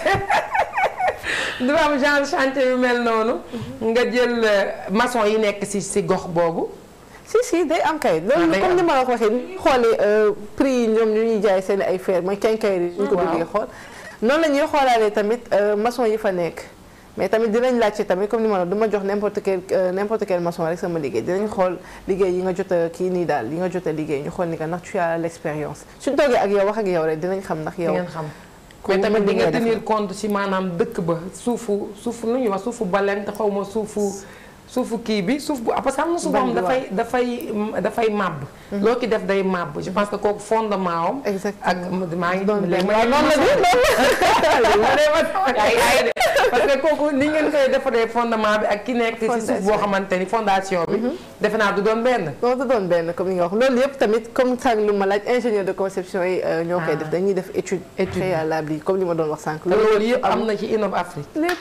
Speaker 1: dafa am genre chantier yu mel noonu. nga jël maçon yi nekk si gox boobu.
Speaker 2: si day am kay. loolu comme ni ma la ko waxee ni xoolee prix yi ñoom ñu ñuy jaay seen ay fer mooy quincaillerie yi ñu ko bëggee xool. noonu la ñuy xoolaalee tamit maçon yi fa nekk. mais tamit dinañ laajte tamit comme ni ma la du ma jox n'importe quel maçon rek sama liggéey dinañ xool liggéey yi nga jot a kii nii daal yi nga jot a liggéey ñu xool ni que ndax tu as l'expérience suñ toogee ak yow wax ak yow rek dinañ xam ndax yow.
Speaker 1: mais tamit di nga tenir compte ci maanaam dëkk ba suufu nu ñuy wax suufu balen te xaw ma suufu kii bi suuf bu parce que am na suuf boo xam dafay màbb. loo ki def day màbb je pense que kooku fondement am.
Speaker 2: exactement
Speaker 1: ak maa ngi.
Speaker 2: noonu la
Speaker 1: parce que kooku ni ngeen koy defaree fondement bi ak ki nekk ci suuf boo xamante ni fondation bi. defe naa du doon benn.
Speaker 2: non du doon benn comme ni nga wax loolu yëpp tamit comme sànq lu ma laaj ingénieur de conception yi ñoo koy def dañuy def étude préalable yi comme li ma doon wax sànq.
Speaker 1: loolu yëpp am na ci Innov Afrique.
Speaker 2: lépp.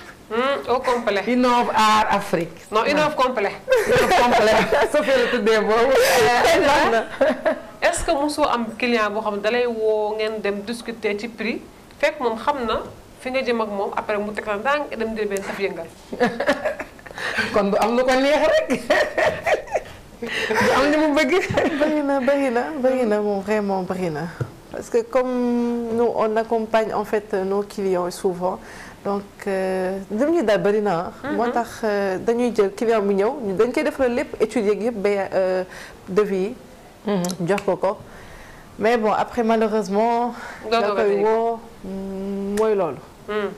Speaker 3: au complet.
Speaker 1: Innov Art Afrique.
Speaker 3: non Innov complet.
Speaker 1: Innov complet soo fee la tuddee boobu.
Speaker 3: est-ce que mosoo am client boo xam ne dalay woo ngeen dem discuter ci prix fekk moom xam na fi nga jëm ak moom après mu teg la ndànk dem jël benn taf yëngal.
Speaker 1: kon du am lu ko neex rek. du am li mu bëgg.
Speaker 2: bëri na moom vraiment bëri na. parce que comme nous on accompagne en fait nos clients souvent. donc li ñu daal bëri na moo tax dañuy jël client bu ñëw dañ koy defal lépp étudier yëpp ba devis yi. jox ko mais bon après malheureusement. da koy woo mooy loolu.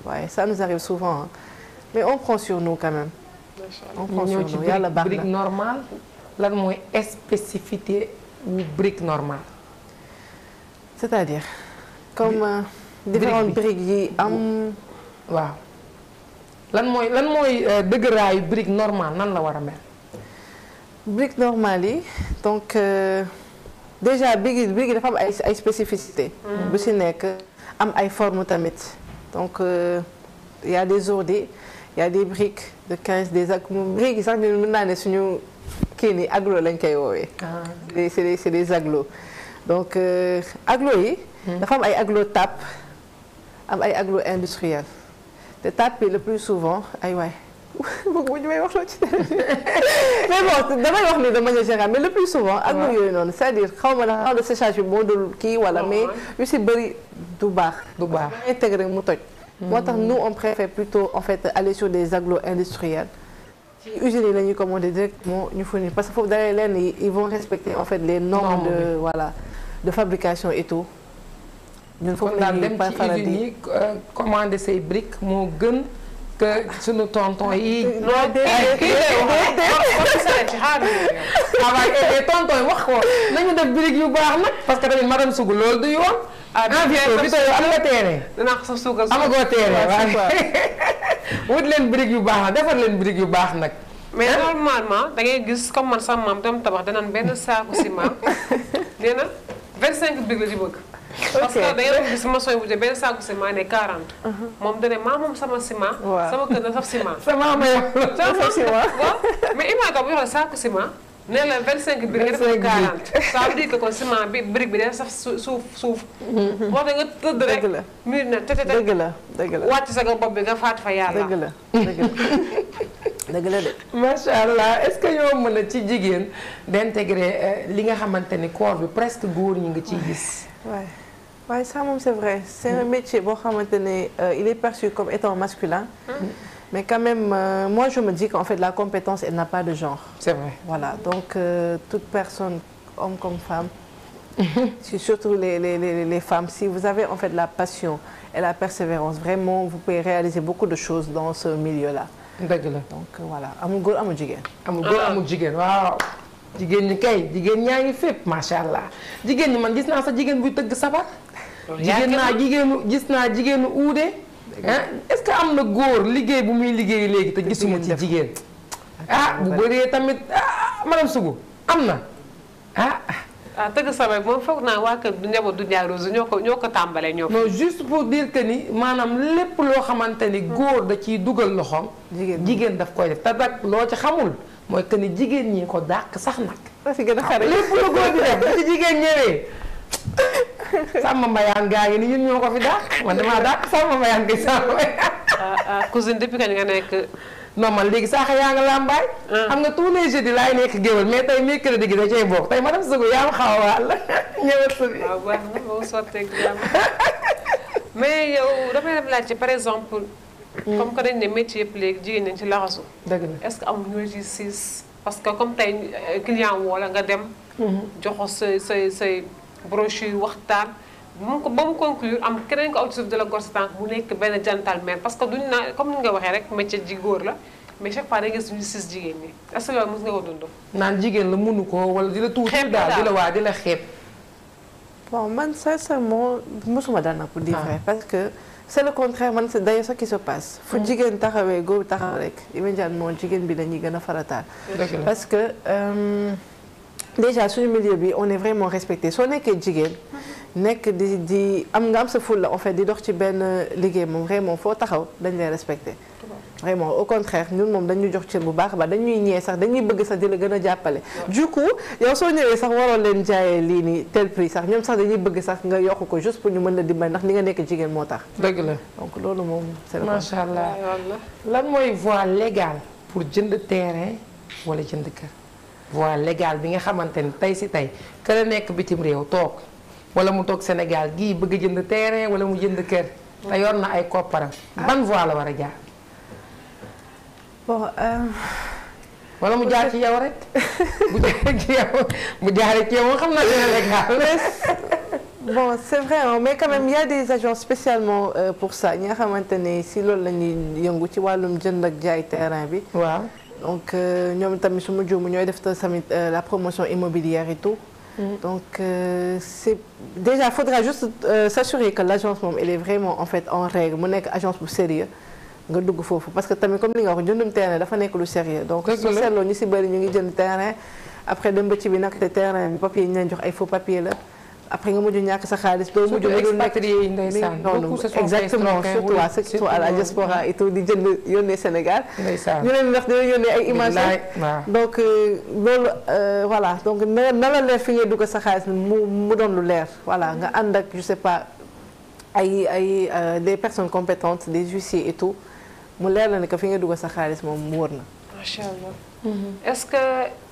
Speaker 2: waaye ça nous arrive souvent mais on prend sur nous quand même. on prend sur nous yàlla baax na
Speaker 1: brique normale lan mooy spécificité wu brique normale.
Speaker 2: c'est-à-dire comme différentes briques yi am.
Speaker 1: waaw lan mooy dëgëraayu brique normale nan la war a mel.
Speaker 2: brique normale yi donc déjà brique yi dafa am ay spécificité bu si nekk am ay forme tamit donc y a des ordis y a des briques de 15 des briques yi sax ñun mën naa ne suñu kii nii aglo lañ koy woowee. c'est des aglo donc aglo yi. dafa am ay aglo tap am ay aglo industriel. te tape le plus souvent ay waay bëgg ñu may wax loo ci mais bon damay wax ni de manière générale mais le plus souvent ak yooyu noonu c'est-à-dire xaw ma la de séchage bi moo dul kii wala mais yu si bëri du baax intégré mu toj moo tax nous on préfère plutôt en fait aller sur des agglos industriels ci usines yi la ñuy commander directement ñu fournir parce que foofu dalee leen ils vont respecter en fait les normes de voilà de fabrication et tout ñun foofu la ñuy
Speaker 1: dem ci usines yi commander say briques moo gën que sunu tonton yi. tonton yi wax ko nañu def briques yu baax nag parce que tamit madame Sougou loolu du yoon. Vito am nga terrain.
Speaker 3: dinaa ko sa suukar
Speaker 1: amagoo terrain waaye wut leen briques yu baax nag defar leen briques yu baax nag.
Speaker 3: mais normalement da ngay gis comme man sama maam doom tabax danaan benn saaku ciment nee na 25 briques la ci bëgg. parce que da ngay gis maçon bu jël benn saaku ciment ne 40. moom da ne maa moom sama ciment. sama kër na saf ciment.
Speaker 1: sama ciment.
Speaker 3: waaw mais imagine bu yoxee saaku ciment. nee la 25 briques nga def 40. ça veut dire que kon ciment bi brique bi day saf suuf. moo tax nga tëdd rek.
Speaker 2: dëgg la
Speaker 3: miir na te
Speaker 2: dëgg la dëgg la
Speaker 3: wàcc sa bopp bi nga faatu fa yàlla.
Speaker 2: dëgg la dëgg la dëgg la de.
Speaker 1: macha allah est-ce que yow mën a ci jigéen d'intégrer li nga xamante ni corps bi presque góor ñi nga ciy gis.
Speaker 2: waaye ça moom c'est vrai c'est un métier boo xamante ne il est perçu comme étant masculin. mais quand même moi je me dis qu'en fait la compétence elle n'a pas de genre.
Speaker 1: C'est vrai.
Speaker 2: Voilà donc toute personne homme comme femme. surtout les femmes si vous avez en fait la passion et la persévérance vraiment vous pouvez réaliser beaucoup de choses dans ce milieu-là.
Speaker 1: dëgg la
Speaker 2: donc voilà amul góor amul jigéen.
Speaker 1: amul góor amul jigéen waaw. jigéen ñi kay jigéen ñaa ngi fépp macha allah jigéen ñi man gis naa sa jigéen buy tëgg sabar. gis naa jigéenu uude. est-ce que am na góor liggéey bu muy liggéey léegi te gisuma ci jigéen. bu bëree tamit madame Sougou am na
Speaker 3: tëgg sabar moom foog naa waa kër du njaboot du Ndiaye Rose ñoo ko tàmbalee ñoo.
Speaker 1: non juste pour dire que ni maanaam lépp loo xamante ni góor da ciy dugal loxoom. jigéen daf koy def te nag loo ci xamul mooy que ni jigéen ñi ko dàq sax nag.
Speaker 2: parce que
Speaker 1: lépp lu góor di def ba ci jigéen ñëwee. Samba Mbayaan gaa ngi ni ñun ñoo ko fi dàq man damaa dàq Samba Mbayaan kay Samba Mbayaan.
Speaker 3: cousine depuis kañ nga nekk.
Speaker 1: non man léegi sax yaa nga làmbaay. xam nga tous les jeudis laay nekk géwél mais tey mercredi gi da cay bokk tey madame Sougou yaa ma xaw a waal ñëwal sa bi.
Speaker 3: waaw baax na boo sotteeg jàmm mais yow damay dem laajte par exemple. comme que dañ ne métier yëpp léegi jigéen ñi ci laxasu.
Speaker 1: dëgg la
Speaker 3: est-ce que amul ñoo ci siis parce que comme tey client woo la nga dem. joxo say brochure waxtaan. ba mu conclure am keneen ko aw ci suuf de la gorse tànk mu nekk benn gentleman parce que duñ naa comme ni nga waxee rek métier ji góor la mais chaque fois da gis ñu siis jigéen ñi est-ce que loolu mos nga ko dund.
Speaker 1: naan jigéen la mënu ko wala di la tuuti daal di la waa di la xeeb.
Speaker 2: bon man sincèrement mosuma daan na pour dire vrai parce que c'est le contraire man c'est d'ailleurs ce qui se passe. fu jigéen taxawee góor taxaw rek immédiatement jigéen bi dañuy gën a farataal. parce que déjà suñu milieu bi on est vraiment respecté soo nekkee jigéen. nekk di am nga am sa fulla en fait di dox ci benn liggéey moom vraiment foo taxaw dañ lay respecté. vraiment au contraire ñun moom dañuy jox cër bu baax a baax dañuy ñee sax dañuy bëgg sax di la gën a jàppale. du coup yow soo ñëwee sax waroon leen jaayee lii nii tel prix sax ñoom sax dañuy bëgg sax nga yokk ko juste pour ñu mën la dimbali ndax ni nga nekk jigéen moo tax.
Speaker 1: dëgg la
Speaker 2: donc loolu moom c'est le
Speaker 1: macha allah lan mooy voie légale pour jënd terrain wala jënd kër. voie légale bi nga xamante ni tey si tey ka la nekk bitim réew toog. wala mu toog Sénégal gii bëgg a jënd terrain wala mu jënd kër. te yor na ay kopparam. ban voie la war a jaar.
Speaker 2: bon.
Speaker 1: wala mu jaar ci yow rek. bu jaaree ci yow bu jaaree ci yow moom xam naa dina légal.
Speaker 2: bon c'est vrai hein, mais quand même il y a des agences spécialement pour ça ñi nga xamante ne si loolu la ñuy yëngu ci wàllum jënd ak jaay terrain bi.
Speaker 1: waaw
Speaker 2: donc ñoom tamit su ma juumu ñooy def tamit la promotion immobilière et tout. donc c'est déjà faudra juste s'assurer que l'agence moom elle est vraiment en fait en règle mu nekk agence bu sérieux nga dugg foofu parce que tamit comme li nga wax jëndum terrain dafa nekk lu sérieux donc su seetloo ñu si bëri ñu ngi jënd terrain après dem ba ci bi nag te terrain bi papier yi ñu leen jox ay faux papier la après nga mujj ñàkk sa xaalis doo mujj lu nekk noonu exactement surtout waa ceux qui sont à la diaspora et tout di jënd yónnee Sénégal ñu leen ndax dina yónnee ay images donc loolu voilà donc na la leer fi ngay dugg sa xaalis mu doon lu leer voilà nga ànd ak je sais pas ay des personnes compétentes des huissiers et tout mu leer la ne que fi ngay dugg sa xaalis moom wóor na
Speaker 3: macha allah est-ce que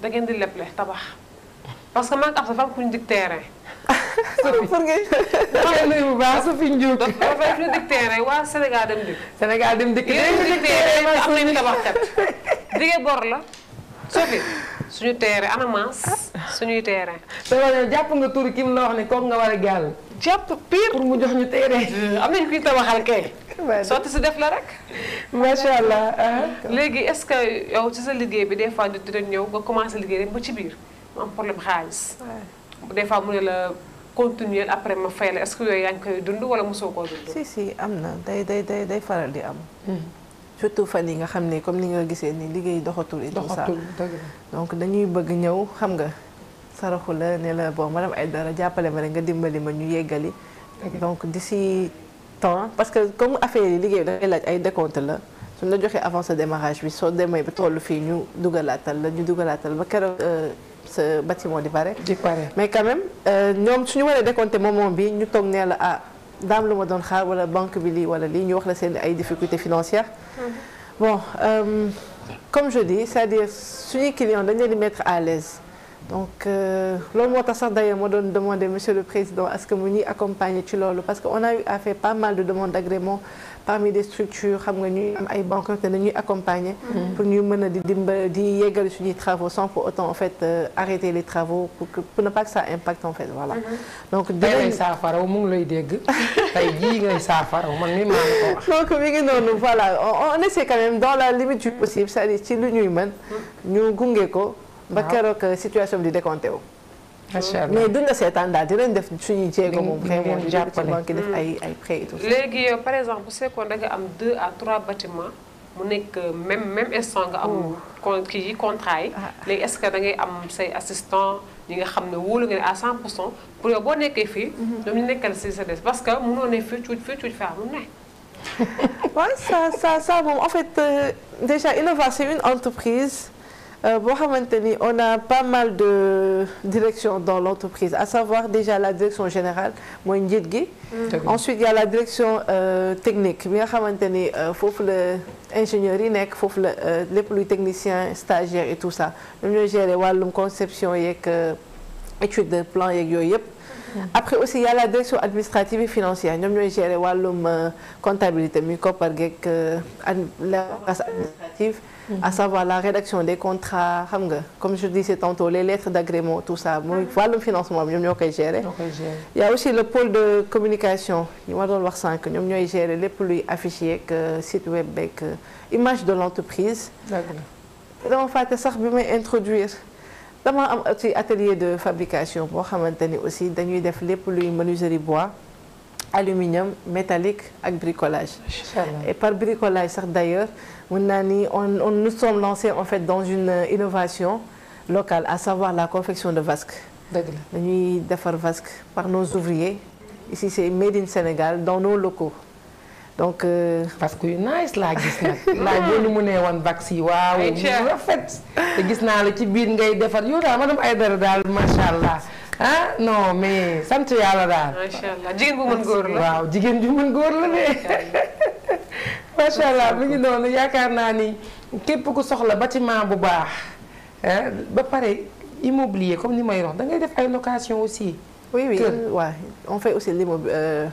Speaker 3: da ngeen di leble tabax parce que man am sa fam ku ñu dig terrain
Speaker 2: pour nga
Speaker 1: nuyu bu baax su fi njuuk
Speaker 3: dafa ñu dig terrain waa Sénégal dem dikk
Speaker 1: Sénégal dem dikk
Speaker 3: dig terrain am nañu tabaxkat dige bor la Sophie suñu terrain anamas suñuy terrain
Speaker 1: te wala jàpp nga tur ki mu la wax ne kooku nga war a gàll
Speaker 3: jàpp pire
Speaker 1: pour mu jox ñu terrain
Speaker 3: am nañu kuy tabaxal kay sotti si def la rek
Speaker 1: macha allah
Speaker 3: léegi est-ce que yow ci sa liggéey bi des fois dina ñëw nga commencé liggéey rek ba ci biir mu am problème xaalis des fois mu ne la continuer après ma fay la est-ce que yooyu yaa ngi koy dund wala mosoo koo dund
Speaker 2: si am na day faral di am surtout fan yi nga xam ne comme ni nga gisee ni liggéey doxatul et tout ça donc dañuy bëgg ñëw xam nga saraxu la ne la bon madame Aïdara jàppale ma rek nga dimbali ma ñu yeggali donc d'ici temps parce que comme affaire yi liggéey dafay laaj ay décompte la suñ la joxee avance de démarrage bi soo demee ba tollu fii ñu dugalaatal ba keroog sa bâtiment di pare mais quand même ñoom suñu waree décompter moment bi ñu toog nee la ah daam lu ma doon xaar wala banque bi lii wala lii ñu wax la seen ay difficultés financières bon comme je dis c'est-à-dire suñuy clients dañ leen di mettre à l'aise donc loolu moo tax sax d'ailleurs moo doon demander monsieur le président à ce que mu ñuy accompagner ci loolu parce que on a eu à faire pas mal de demandes d'agrément parmi des structures xam nga ñuy am ay banques te dañuy accompagner pour ñu mën a di yeggali suñuy travaux sans pour autant en fait arrêter les travaux pour ne pas que ça impacte en fait voilà donc
Speaker 1: dinañ saafaraw mu ngi lay dégg tey jii ngay saafaraw man mi maa ko wax
Speaker 2: donc mi ngi noonu voilà on essaie quand même dans la limite du possible c'est-à-dire ci lu ñuy mën ñu gunge ko ba keroog situation bi di décompté wu
Speaker 1: macha allah
Speaker 2: mais duñ la seetaan daal dinañ def suñuy jéego moom vraiment di jàpp ci banque def ay prêts et tout ça.
Speaker 3: léegi yow par exemple bu fekkoon da nga am 2 à 3 bâtiments mu nekk même instant nga am kii contrat yi léegi est-ce que da ngay am say assistant ñi nga xam ne wóolu nga ne à 100% pour yow boo nekkee fii ñoom ñu nekkal si sa des parce que mënoo ne fii cuuj faa mun ne
Speaker 2: waaw ça moom en fait déjà Innova c'est une entreprise boo xamante ni on a pas mal de directions dans l'entreprise, à savoir déjà la direction générale mooy njiit gi. Ensuite il y a la direction technique bi nga xamante ni foofu la ingénieurs yi nekk, foofu la lépp luy technicien stagiaire et tout ça ñoom ñooy gérer wàllum conception yeeg étude de plan yeeg yooyu yëpp. Après aussi il y a la direction administrative et financière ñoom ñooy gérer wàllum comptabilité mi koppar geeg la place administrative. À savoir la rédaction des contrats xam nga comme je disais tantôt les lettres d'agrément tout ça mooy wàllum financement bi ñoom ñoo koy gérer. Il y a aussi le pôle de communication ñu ma doon wax sànq ñoom ñooy gérer lépp luy affiche yeeg site web beeg image de l'entreprise. dama fàtte sax bi may introduire dama am aussi atelier de fabrication boo xamante ni aussi dañuy def lépp luy menuiserie bois aluminium métallique ak bricolage. Et par bricolage sax d'ailleurs mën naa ni on nous sommes lancés en fait dans une innovation locale à savoir la confection de vasques. dëgg la dañuy defar vasques par nos ouvriers ici c'est made in Sénégal dans nos locaux donc.
Speaker 1: parce que yu nice laa gis nag. laaj boo nu mënee woon vax yi waaw. rafet te gis naa la ci biir ngay defar yow daal madame Aïdara daal macha allah. ah non mais sant yàlla daal.
Speaker 3: macha allah jigéen bu mën góor la.
Speaker 1: waaw jigéen ju mën góor la de. macha allah mu ngi noonu yaakaar naa ni képp ku soxla bâtiment bu baax ba pare immobilier comme ni may wax da ngay def ay location aussi.
Speaker 2: oui waaw on fait aussi l'immobilier.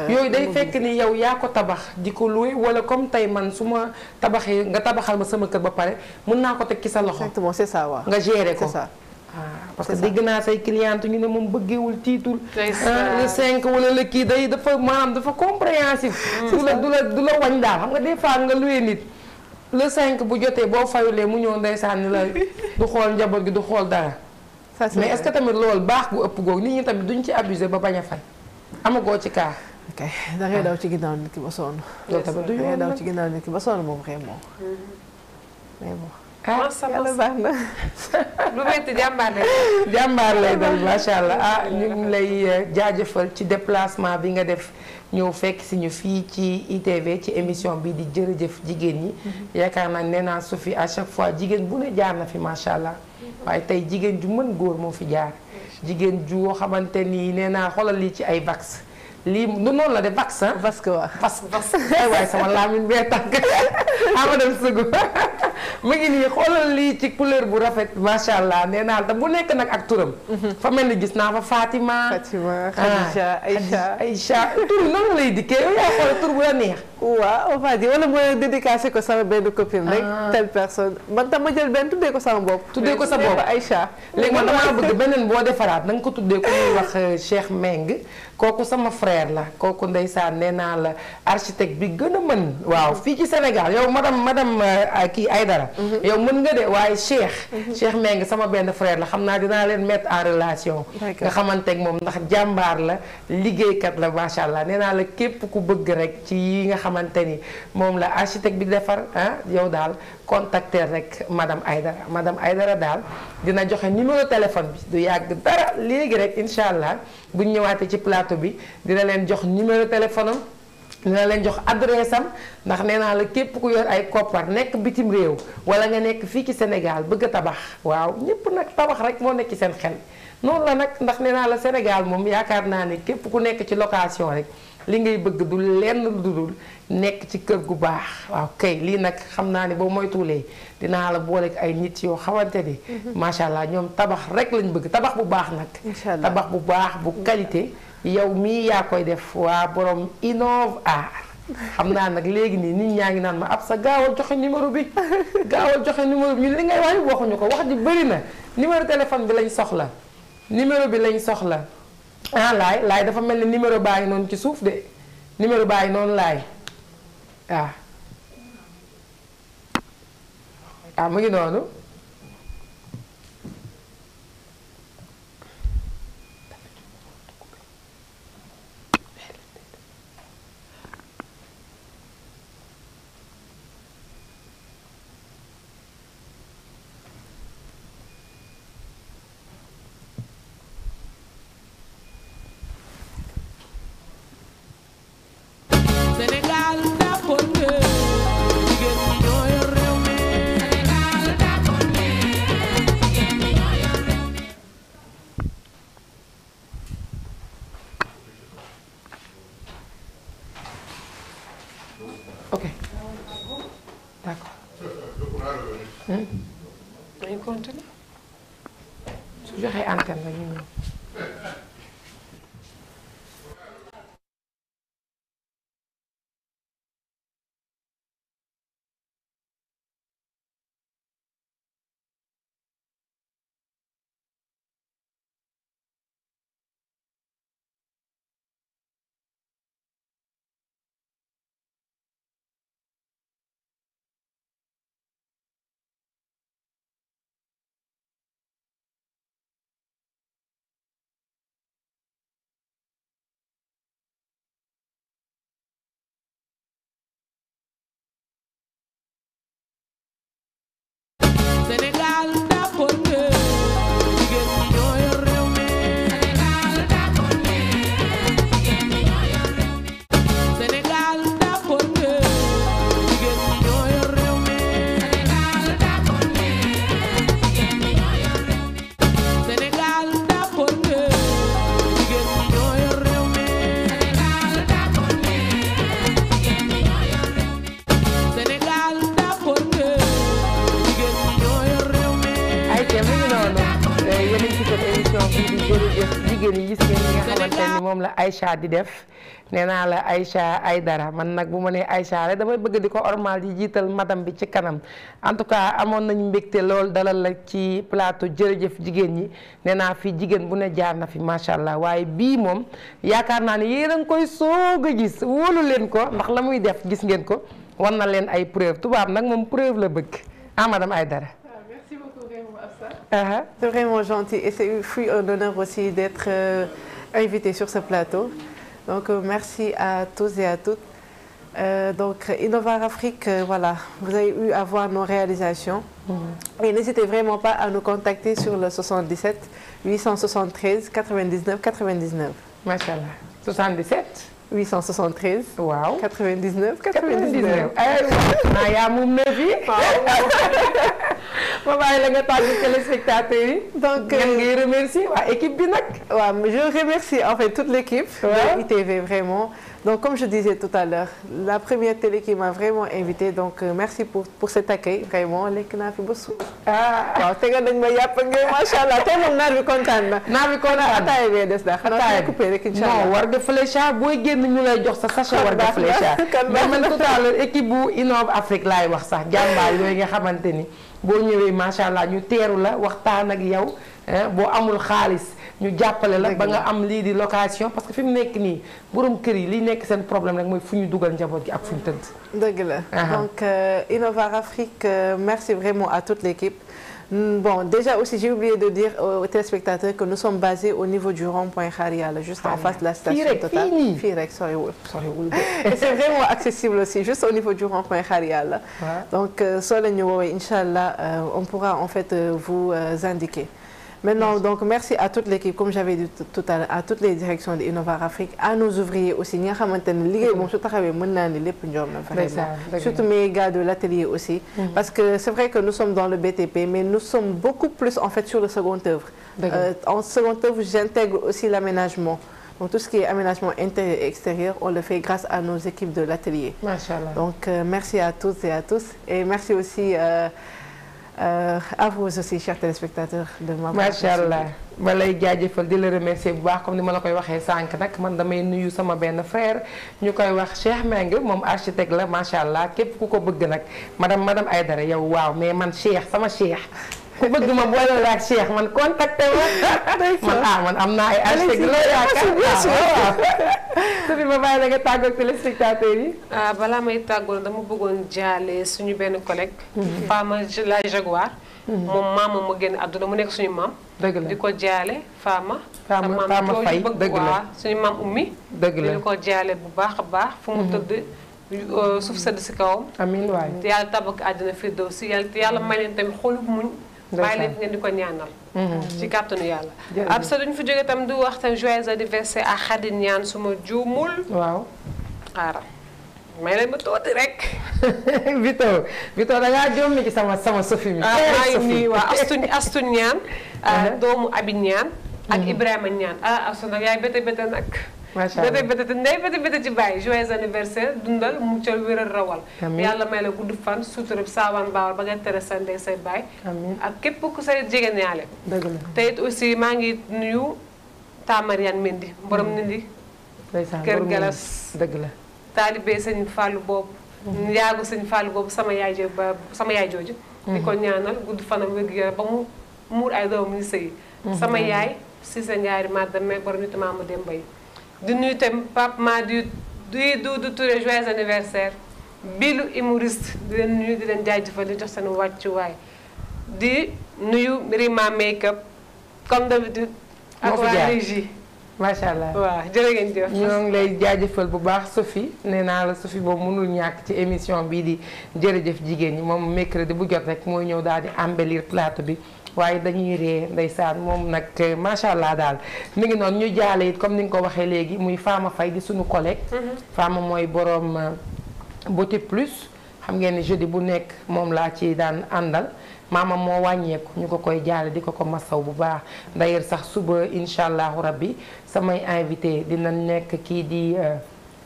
Speaker 1: yooyu day fekk ni yow yaa ko tabax di ko loué wala comme tey man su ma tabaxee nga tabaxal ma sama kër ba pare mun naa ko teg ci sa loxo.
Speaker 2: exactement c'est ça waaw.
Speaker 1: nga gérer ko
Speaker 2: c'est ça.
Speaker 1: parce que dégg naa say cliente ñu ne moom bëggeewul tiitul. le 5 wala le kii day dafa maanaam dafa compréhensif. du la wañ daal xam nga des fois nga loué nit. le 5 bu jotee boo fayulee mu ñëw ndeysaan ni la du xool njaboot gi du xool dara. mais est-ce que tamit loolu baax gu ëpp googu nit ñi tamit duñ ci abusé ba bañ a fay. amagoo ci cas.
Speaker 2: ok da ngay daw ci ginnaaw nit ki ba sonn.
Speaker 1: loolu tamit du yoon
Speaker 2: da ngay daw ci ginnaaw nit ki ba sonn moom vraiment. mais bon.
Speaker 3: yàlla baax na. lu metti jàmbaar lay
Speaker 1: jàmbaar lay dal macha allah ñu ngi lay jaajëfal ci déplacement bi nga def ñëw fekk si ñu fii ci ITV ci émission bi di jërëjëf jigéen ñi. yaakaar naa nee naa su fi à chaque fois jigéen bu ne jaar na fi macha allah. waaye tey jigéen ju mën góor moo fi jaar. jigéen ju xamante ni nee naa xoolal lii ci ay vax. lii du noonu la de vax ah.
Speaker 2: vasque waaw
Speaker 1: vasque ay waay sama laamin bee tànk ama dem sëgu mu ngi nii xoolal lii ci couleur bu rafet macha allah nee naa te bu nekk nag ak turam. fa mel ni gis naa fa Fatima.
Speaker 2: Khadija
Speaker 1: Aïcha tur nan lay dikkee yow yaa xool tur bu la neex.
Speaker 2: waaw on va dire wala mooy dédicacé ko sama benn copine rek. telle personne man tam ma jël benn tuddee ko sama bopp.
Speaker 1: tuddee ko sa bopp
Speaker 2: Aïcha.
Speaker 1: léegi man damaa bëgg beneen boo defaraat na nga ko tuddee ko ñuy wax Cheikh Meng kooku sama frère la kooku ndeysaan nee naa la architecte bi gën a mën waaw fii ci Sénégal yow madame kii Aïdara yow mën nga de waaye Cheikh Meng sama benn frère la xam naa dinaa leen mettre en relation nga xamante ak moom ndax jàmbaar la liggéeykat la macha allah nee naa la képp ku bëgg rek ci yi nga xamante ni moom la architecte bi defar yow daal contacter rek madame Aïdara daal dina joxe numéro téléphone bi du yàgg dara léegi rek incha allah buñ ñëwaatee ci plateau bi dina leen jox numéro téléphone am dina leen jox adresse am ndax nee naa la képp ku yor ay koppar nekk bitim réew wala nga nekk fii ci Sénégal bëgg a tabax waaw ñëpp nag tabax rek moo nekk ci seen xel noonu la nag ndax nee naa la Sénégal moom yaakaar naa ne képp ku nekk ci location rek li ngay bëgg du lenn lu dul nekk ci kër gu baax waaw kay lii nag xam naa ne boo moytuwulee dinaa la boole ak ay nit yoo xamante ni macha allah ñoom tabax rek lañ bëgg tabax bu baax nag tabax bu baax bu qualité yow mii yaa koy def waa borom Innov Art xam naa nag léegi nii nit ñaa ngi naan ma ab sa gaawal joxe numéro bi gaawal joxe numéro bi ñu li ngay wax waxuñu ko wax ji bëri na numéro téléphone bi lañ soxla numéro bi lañ soxla laay dafa mel ni numéro baa ngi noonu ci suuf de numéro baa ngi noonu laay mu ngi noonu
Speaker 4: Sénégal d'accord nga jigéen ñi ñoo yor réew mi Sénégal d'accord
Speaker 1: ok d'accord.
Speaker 3: dañu continuer.
Speaker 1: su joxee antenne la ñu ñëw.
Speaker 4: Sénégal d'accord nga jigéen ñi ñoo yor réew mi. Sénégal d'accord nga jigéen ñi ñoo yor réew mi. Sénégal d'accord nga jigéen ñi ñoo yor réew mi. Sénégal d'accord nga jigéen ñi ñoo yor réew mi. Sénégal d'accord nga jigéen ñi ñoo yor réew mi. Sénégal d'accord nga jigéen ñi ñoo yor réew mi. Sénégal d'accord nga.
Speaker 1: ay te mu ngi noonu yéen a ngi ci seen émission bii di jërëjëf jigéen yi gis ngeen ñi nga xamante ni moom la Aïcha di def nee naa la Aïcha Aïdara man nag bu ma nee Aïcha rek damay bëgg di ko ormal di jiital madame bi ci kanam en tout cas amoon nañu mbégte lool dalal la ci plateau jërëjëf jigéen ñi nee naa fi jigéen bu ne jaar na fi macha allah waaye bii moom yaakaar naa ne yéen a ngi koy soog a gis wóolu leen ko ndax la muy def gis ngeen ko war na leen ay preuve tubaab nag moom preuve la bëgg ah madame Aïdara.
Speaker 2: C'est vraiment gentil et c'est un honneur aussi d'être invité sur ce plateau. Donc merci à tous et à toutes. Donc Innovar Afrique, voilà, vous avez eu à voir nos réalisations. Et n'hésitez vraiment pas à nous contacter sur le 77 873 99 99.
Speaker 1: Machallah. 77
Speaker 2: 873.
Speaker 1: waaw
Speaker 2: 99 99.
Speaker 1: ah yaa moom na fi. ma bàyyi la nga tàggu téléspectateurs yi.
Speaker 2: donc
Speaker 1: ngeen ngi remercier waa équipe bi nag.
Speaker 2: waaw je remercie en fait toute l'équipe de ITV vraiment. Donc comme je disais tout à l'heure, la première télé qui m'a vraiment invitée, donc merci pour cet accueil vraiment lekk naa fi ba suur. waaw te nga dañ ma yàpp nga macha allah tey moom naar bi kontaan na.
Speaker 1: naar bi kontaan na
Speaker 2: ataaya bee des daal xanaa coupé rek incha allah.
Speaker 1: non war de flécha booy génn ñu lay jox sa sachet war de flécha. mais man tout à l'heure équipe bu Innov Afrique laay wax sax jàmbaar yooyu nga xamante ni boo ñëwee macha allah ñu teeru la waxtaan ak yow boo amul xaalis. ñu jàppale la ba nga am lii di location parce que fi mu nekk nii borom kër yi li nekk seen problème rek mooy fu ñu dugal njaboot gi ak fu ñu tëdd.
Speaker 2: dëgg la donc Innovar Afrique merci vraiment à toute l'équipe. Bon déjà aussi j'ai oublié de dire aux téléspectateurs que nous sommes basés au niveau du rond-point Xaar Yàlla juste en face de la station Total. fii rek soriwul. Et c'est vraiment accessible aussi juste au niveau du rond-point Xaar Yàlla. Donc soo leen ñu woowee incha allah on pourra en fait vous indiquer. Maintenant, donc merci à toute l'équipe, comme j'avais dit tout à l'heure, à toutes les directions d'Innovar Afrique, à nos ouvriers aussi. Ñi nga xamante ne liggéey moom su taxawee mën naa ni lépp ñoom la vraiment. Surtout mes gars de l'atelier aussi. Parce que c'est vrai que nous sommes dans le BTP, mais nous sommes beaucoup plus en fait sur le second œuvre. En second œuvre, j'intègre aussi l'aménagement. Donc tout ce qui est aménagement intérieur et extérieur, on le fait grâce à nos équipes de l'atelier. Machallah. Donc merci à toutes et à tous. Et merci aussi à vous aussi chers téléspectateurs de ma
Speaker 1: macha allah ma lay jaajëfal di la remercier bu baax comme ni ma la koy waxee sànq nag man damay nuyu sama benn frère ñu koy wax Cheikh Meng moom architecte la macha allah képp ku ko bëgg nag madame Aïdara yow waaw mais man Cheikh sama Cheikh ku bëgg ma boole la ak Cheikh man contacté ma man am naa ay architecte la yaakaar waaw ma bàyyi la nga tàggoo ak téléspectateurs yi.
Speaker 3: balaa may tàggoo dama bëggoon jaale suñu benn collègue. Fama la Jaguar. moom maama mu génn àdduna mu nekk suñu maam.
Speaker 1: dëgg la
Speaker 3: di ko jaale Fama.
Speaker 1: Fama Faye dëgg la
Speaker 3: suñu maam ummi.
Speaker 1: dëgg la
Speaker 3: di ko jaale bu baax a baax. fu mu tëdd suuf sedd si kawam.
Speaker 1: amiin waay
Speaker 3: te yàlla tabak àddina firdawsi yàlla may leen tamit xolu muñ. bàyyi leen ngeen di ko ñaanal. ci kàttanu yàlla. ab sa duñ fi jógee tam du wax tam joyeux anniversaire à Khady Niane suma juumul.
Speaker 1: waaw.
Speaker 3: xaaral may leen ma tuuti rek.
Speaker 1: Vito da ngaa jommi ci sama Sophie mi.
Speaker 3: maa ngi nii waa Astu Niane. doomu Abi Niane. ak Ibrahima Niane Astu nag yaay bete nag.
Speaker 1: macha allah
Speaker 3: bete bete ci bàyyi joyeux anniversaire dundal mu ca wéral rawal.
Speaker 1: amiin
Speaker 3: yàlla may la gudd fan sutura saawaan baawal ba nga tere sa ndey say baay.
Speaker 1: amiin
Speaker 3: ak képp ku say jigéen ñaale.
Speaker 1: dëgg la
Speaker 3: te it aussi maa ngi nuyu Tamariane Mendy borom Nindi. Kër Galas
Speaker 1: dëgg la.
Speaker 3: taalibe sëñ Fallou boobu. yaagu sëñ Fallou boobu sama yaay jooju. di ko ñaanal gudd fanam wér-gu-yaram ba mu muur ay doom ñu sëy. sama yaay si sa ñaari madame borom ñu tamaama Demba yi. di nuyu itam Pape Madi di Doudou Touré joyeux anniversaire bilu humoriste di leen nuyu di leen jaajëfal di jox seen wàccuwaay di nuyu Rima Makeup comme d'habitude ak waa régie
Speaker 1: macha allah
Speaker 3: waaw jërë ngeen jëf.
Speaker 1: ñoo ngi lay jaajëfal bu baax Sophie nee naa la Sophie boobu mënul ñàkk ci émission bii di jërëjëf jigéen ñi moom mercredi bu jot rek mooy ñëw daal di embellir plateau bi waaye dañuy ree ndeysaan moom nag macha allah daal mi ngi noonu ñu jaale it comme ni nga ko waxee léegi muy Fama Faye di suñu collègue. Fama mooy borom Beauté Plus xam ngeen ni jeudi bu nekk moom laa ci daan àndal. maama moo wàññeeku ñu ko koy jaale di ko masaw bu baax d'ailleurs sax suba incha allahu rabbi samay invité dina nekk kii di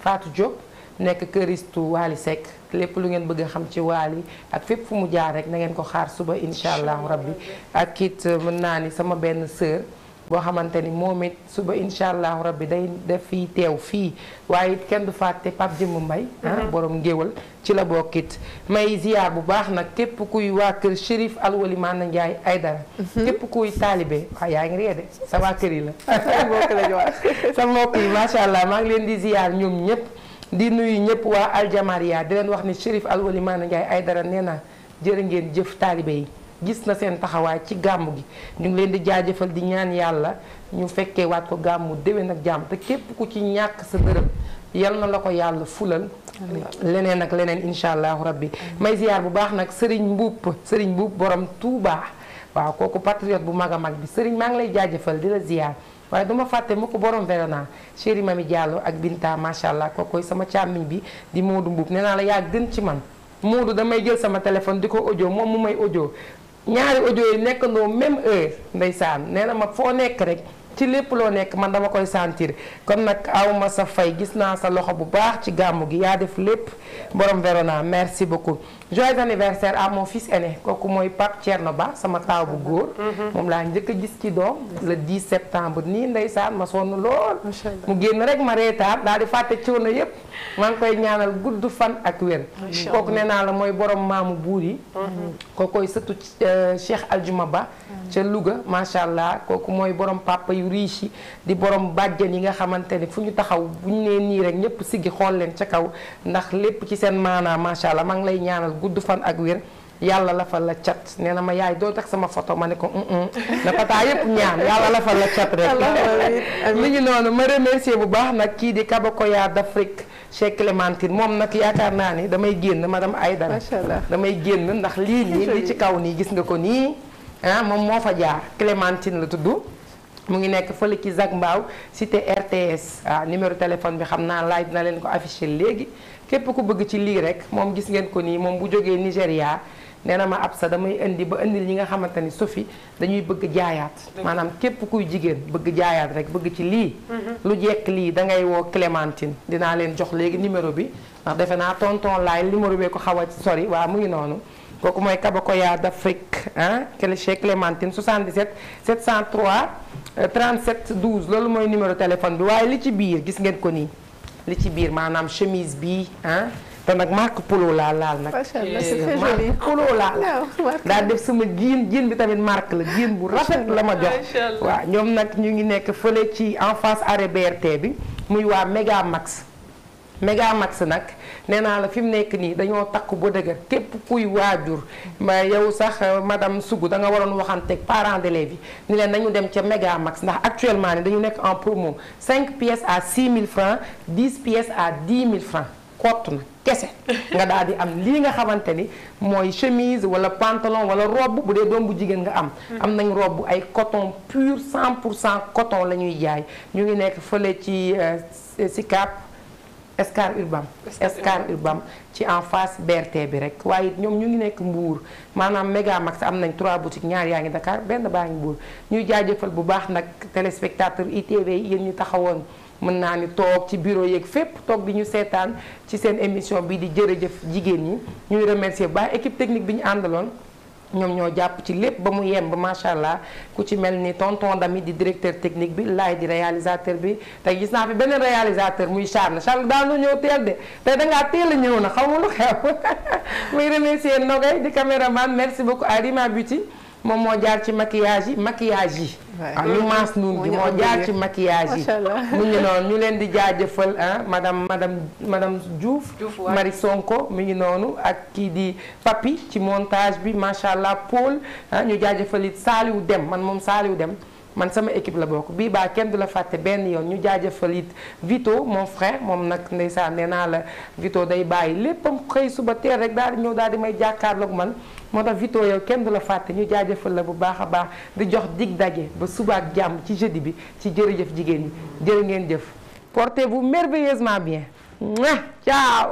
Speaker 1: Fatou Diop nekk këristu Waly Seck lépp lu ngeen bëgg a xam ci Waly ak fépp fu mu jaar rek na ngeen ko xaar suba incha allahu rabbi ak it mën naa ni sama benn sœur boo xamante ni moom it suba incha allahu rabbi day def fii teew fii waaye it kenn du fàtte Pape Jëmm Mbay borom ngéwal ci la bokkit may ziar bu baax nag képp kuy waa kër Chérif Alwali Maana Ndiaye Aydara képp kuy taalibe waaw yaa ngi ree de sa waa kër yi la sa mbokk yi macha allah maa ngi leen di ziar ñoom ñëpp di nuyu ñëpp waa Aljamaria di leen wax ni Chérif Alwali Maana Ndiaye Aydara nee na jërë ngeen jëf taalibe yi gis na seen taxawaay ci gàmmu gi ñu ngi leen di jaajëfal di ñaan yàlla ñu fekkee waat ko gàmmu déwén ak jàmm te képp ku ci ñàkk sa dërëm yal na la ko yàlla fulal leneen ak leneen incha allahu rabbi may ziar bu baax nag Serigne Mbuup borom Touba waaw kooku patriote bu mag a mag bi Serigne maa ngi lay jaajëfal di la ziar waaye duma fàtte mu ko borom Verona chéri Mami Diallo ak Binta macha allah kookoy sama càmmiñ bi di Modou Mbuup nee naa la yaa gën ci man Modou damay jël sama téléphone di ko audio moom mu may audio ñaari audio yi nekkandoo même heure ndeysaan nee na ma foo nekk rek ci lépp loo nekk man dama koy sentir kon nag awma sa fay gis naa sa loxo bu baax ci gàmmu gi yaa def lépp borom Verona merci beaucoup joyeux anniversaire à mon fils aîné kooku mooy Pape Thierno Ba sama taaw bu góor moom laa njëkk a gis ci doom le 10 septembre nii ndeysaan ma sonn lool mu génn rek ma reetaan daal di fàtte coono yépp maa ngi koy ñaanal gudd fan ak wér kooku nee naa la mooy borom maamu buur yi kookoy sëtu Cheikh Aljuma Ba ca Louga macha allah kooku mooy borom papa yu riche yi di borom bàjjen yi nga xamante ne fu ñu taxaw bu ñu nee nii rek ñëpp siggi xool leen ca kaw ndax lépp ci seen maanaa macha allah maa ngi lay ñaanal gudd fan ak wér yàlla la fa la cat nee na ma yaay doo tax sama photo ma ne ko na pata yëpp ñaan yàlla la fa la cat rek mi ngi noonu ma remercier bu baax nag kii di Kabakoya d'Afrique chez Clémentine moom nag yaakaar naa ni damay génn madame Aïdara damay génn ndax lii nii li ci kaw nii gis nga ko nii moom moo fa jaar Clémentine la tudd mu ngi nekk fële ci Zac Mbao cité RTS numéro téléphone bi xam naa laaj na leen ko affiché léegi képp ku bëgg ci lii rek moom gis ngeen ko nii moom bu jógee Nigéria nee na ma ab sa damay indi ba indil ñi nga xamante ni Sophie dañuy bëgg jaayaat maanaam képp kuy jigéen bëgg jaayaat rek bëgg ci lii lu jekk lii da ngay woo Clémentine dinaa leen jox léegi numéro bi ndax defe naa tonton laay numéro bee ko xaw a sori waaw mu ngi noonu kooku mooy Kabakoya d'Afrique chez Clémentine 77 703 37 12 loolu mooy numéro téléphone bi waaye li ci biir gis ngeen ko nii li ci biir maanaam chemise bi te nag marque polo laa laal nag marque polo laa laal daa def sama jiin bi tamit marque la jiin bu rafet la ma jox waaw ñoom nag ñu ngi nekk fële ci en face arrêt BRT bi muy waa Méga Max nag nee naa la fi mu nekk nii dañoo takk ba dëgër képp kuy waajur ma yow sax madame Sougou da nga waroon waxanteeg parents d'élèves yi ni leen nañu dem ca Méga Max ndax actuellement ni dañu nekk en promo 5 pièces à 6 000 francs 10 pièces à 10 000 francs kott na kese nga daal di am lii nga xamante ni mooy chemise wala pantalon wala robe bu dee doom bu jigéen nga am nañ robe ay coton pur 100% coton la ñuy jaay ñu ngi nekk fële ci Sicap Escar Urbam ci en face BRT bi rek waaye ñoom ñu ngi nekk Mbour maanaam Méga Max am nañ 3 boutiques ñaar yaa ngi Dakar benn baa ngi Mbour ñuy jaajëfal bu baax nag téléspectateur ITV yéen ñu taxawoon mën naa ni toog ci bureau yeeg fépp toog di ñu seetaan ci seen émission bi di jërëjëf jigéen ñi ñuy remercier ba équipe technique bi ñu àndaloon ñoom ñoo jàpp ci lépp ba mu yemb macha allah ku ci mel ni tonton Dami di directeur technique bi laay di réalisateur bi tey gis naa fi beneen réalisateur muy Charles daanu ñëw teel de tey dangaa teel a ñëw na xaw ma lu xew muy remercier Nogay di caméraman merci beaucoup à Rima Beauty moom moo jaar ci maquillage yi waaw ñu maas nuun gi moo jaar ci maquillage yi mu ngi noonu ñu leen di jaajëfal madame Diouf Marie Sonko mu ngi noonu ak kii di Papi ci montage bi macha allah Paul ñu jaajëfal it Saliou Dem man sama équipe la bokk bii baa kenn du la fàtte benn yoon ñu jaajëfal it Vito mon frère moom nag ndeysaan nee naa la Vito day bàyyi léppam xëy suba teel rek daal di ñëw daal di may jàkkaarloog man moo tax Vito yow kenn du la fàtte ñu jaajëfal la bu baax a baax di jox dig daje ba suba ak jàmm ci jeudi bi ci jërëjëf jigéen ñi jërë ngeen jëf portez-vous merveilleusement bien ciao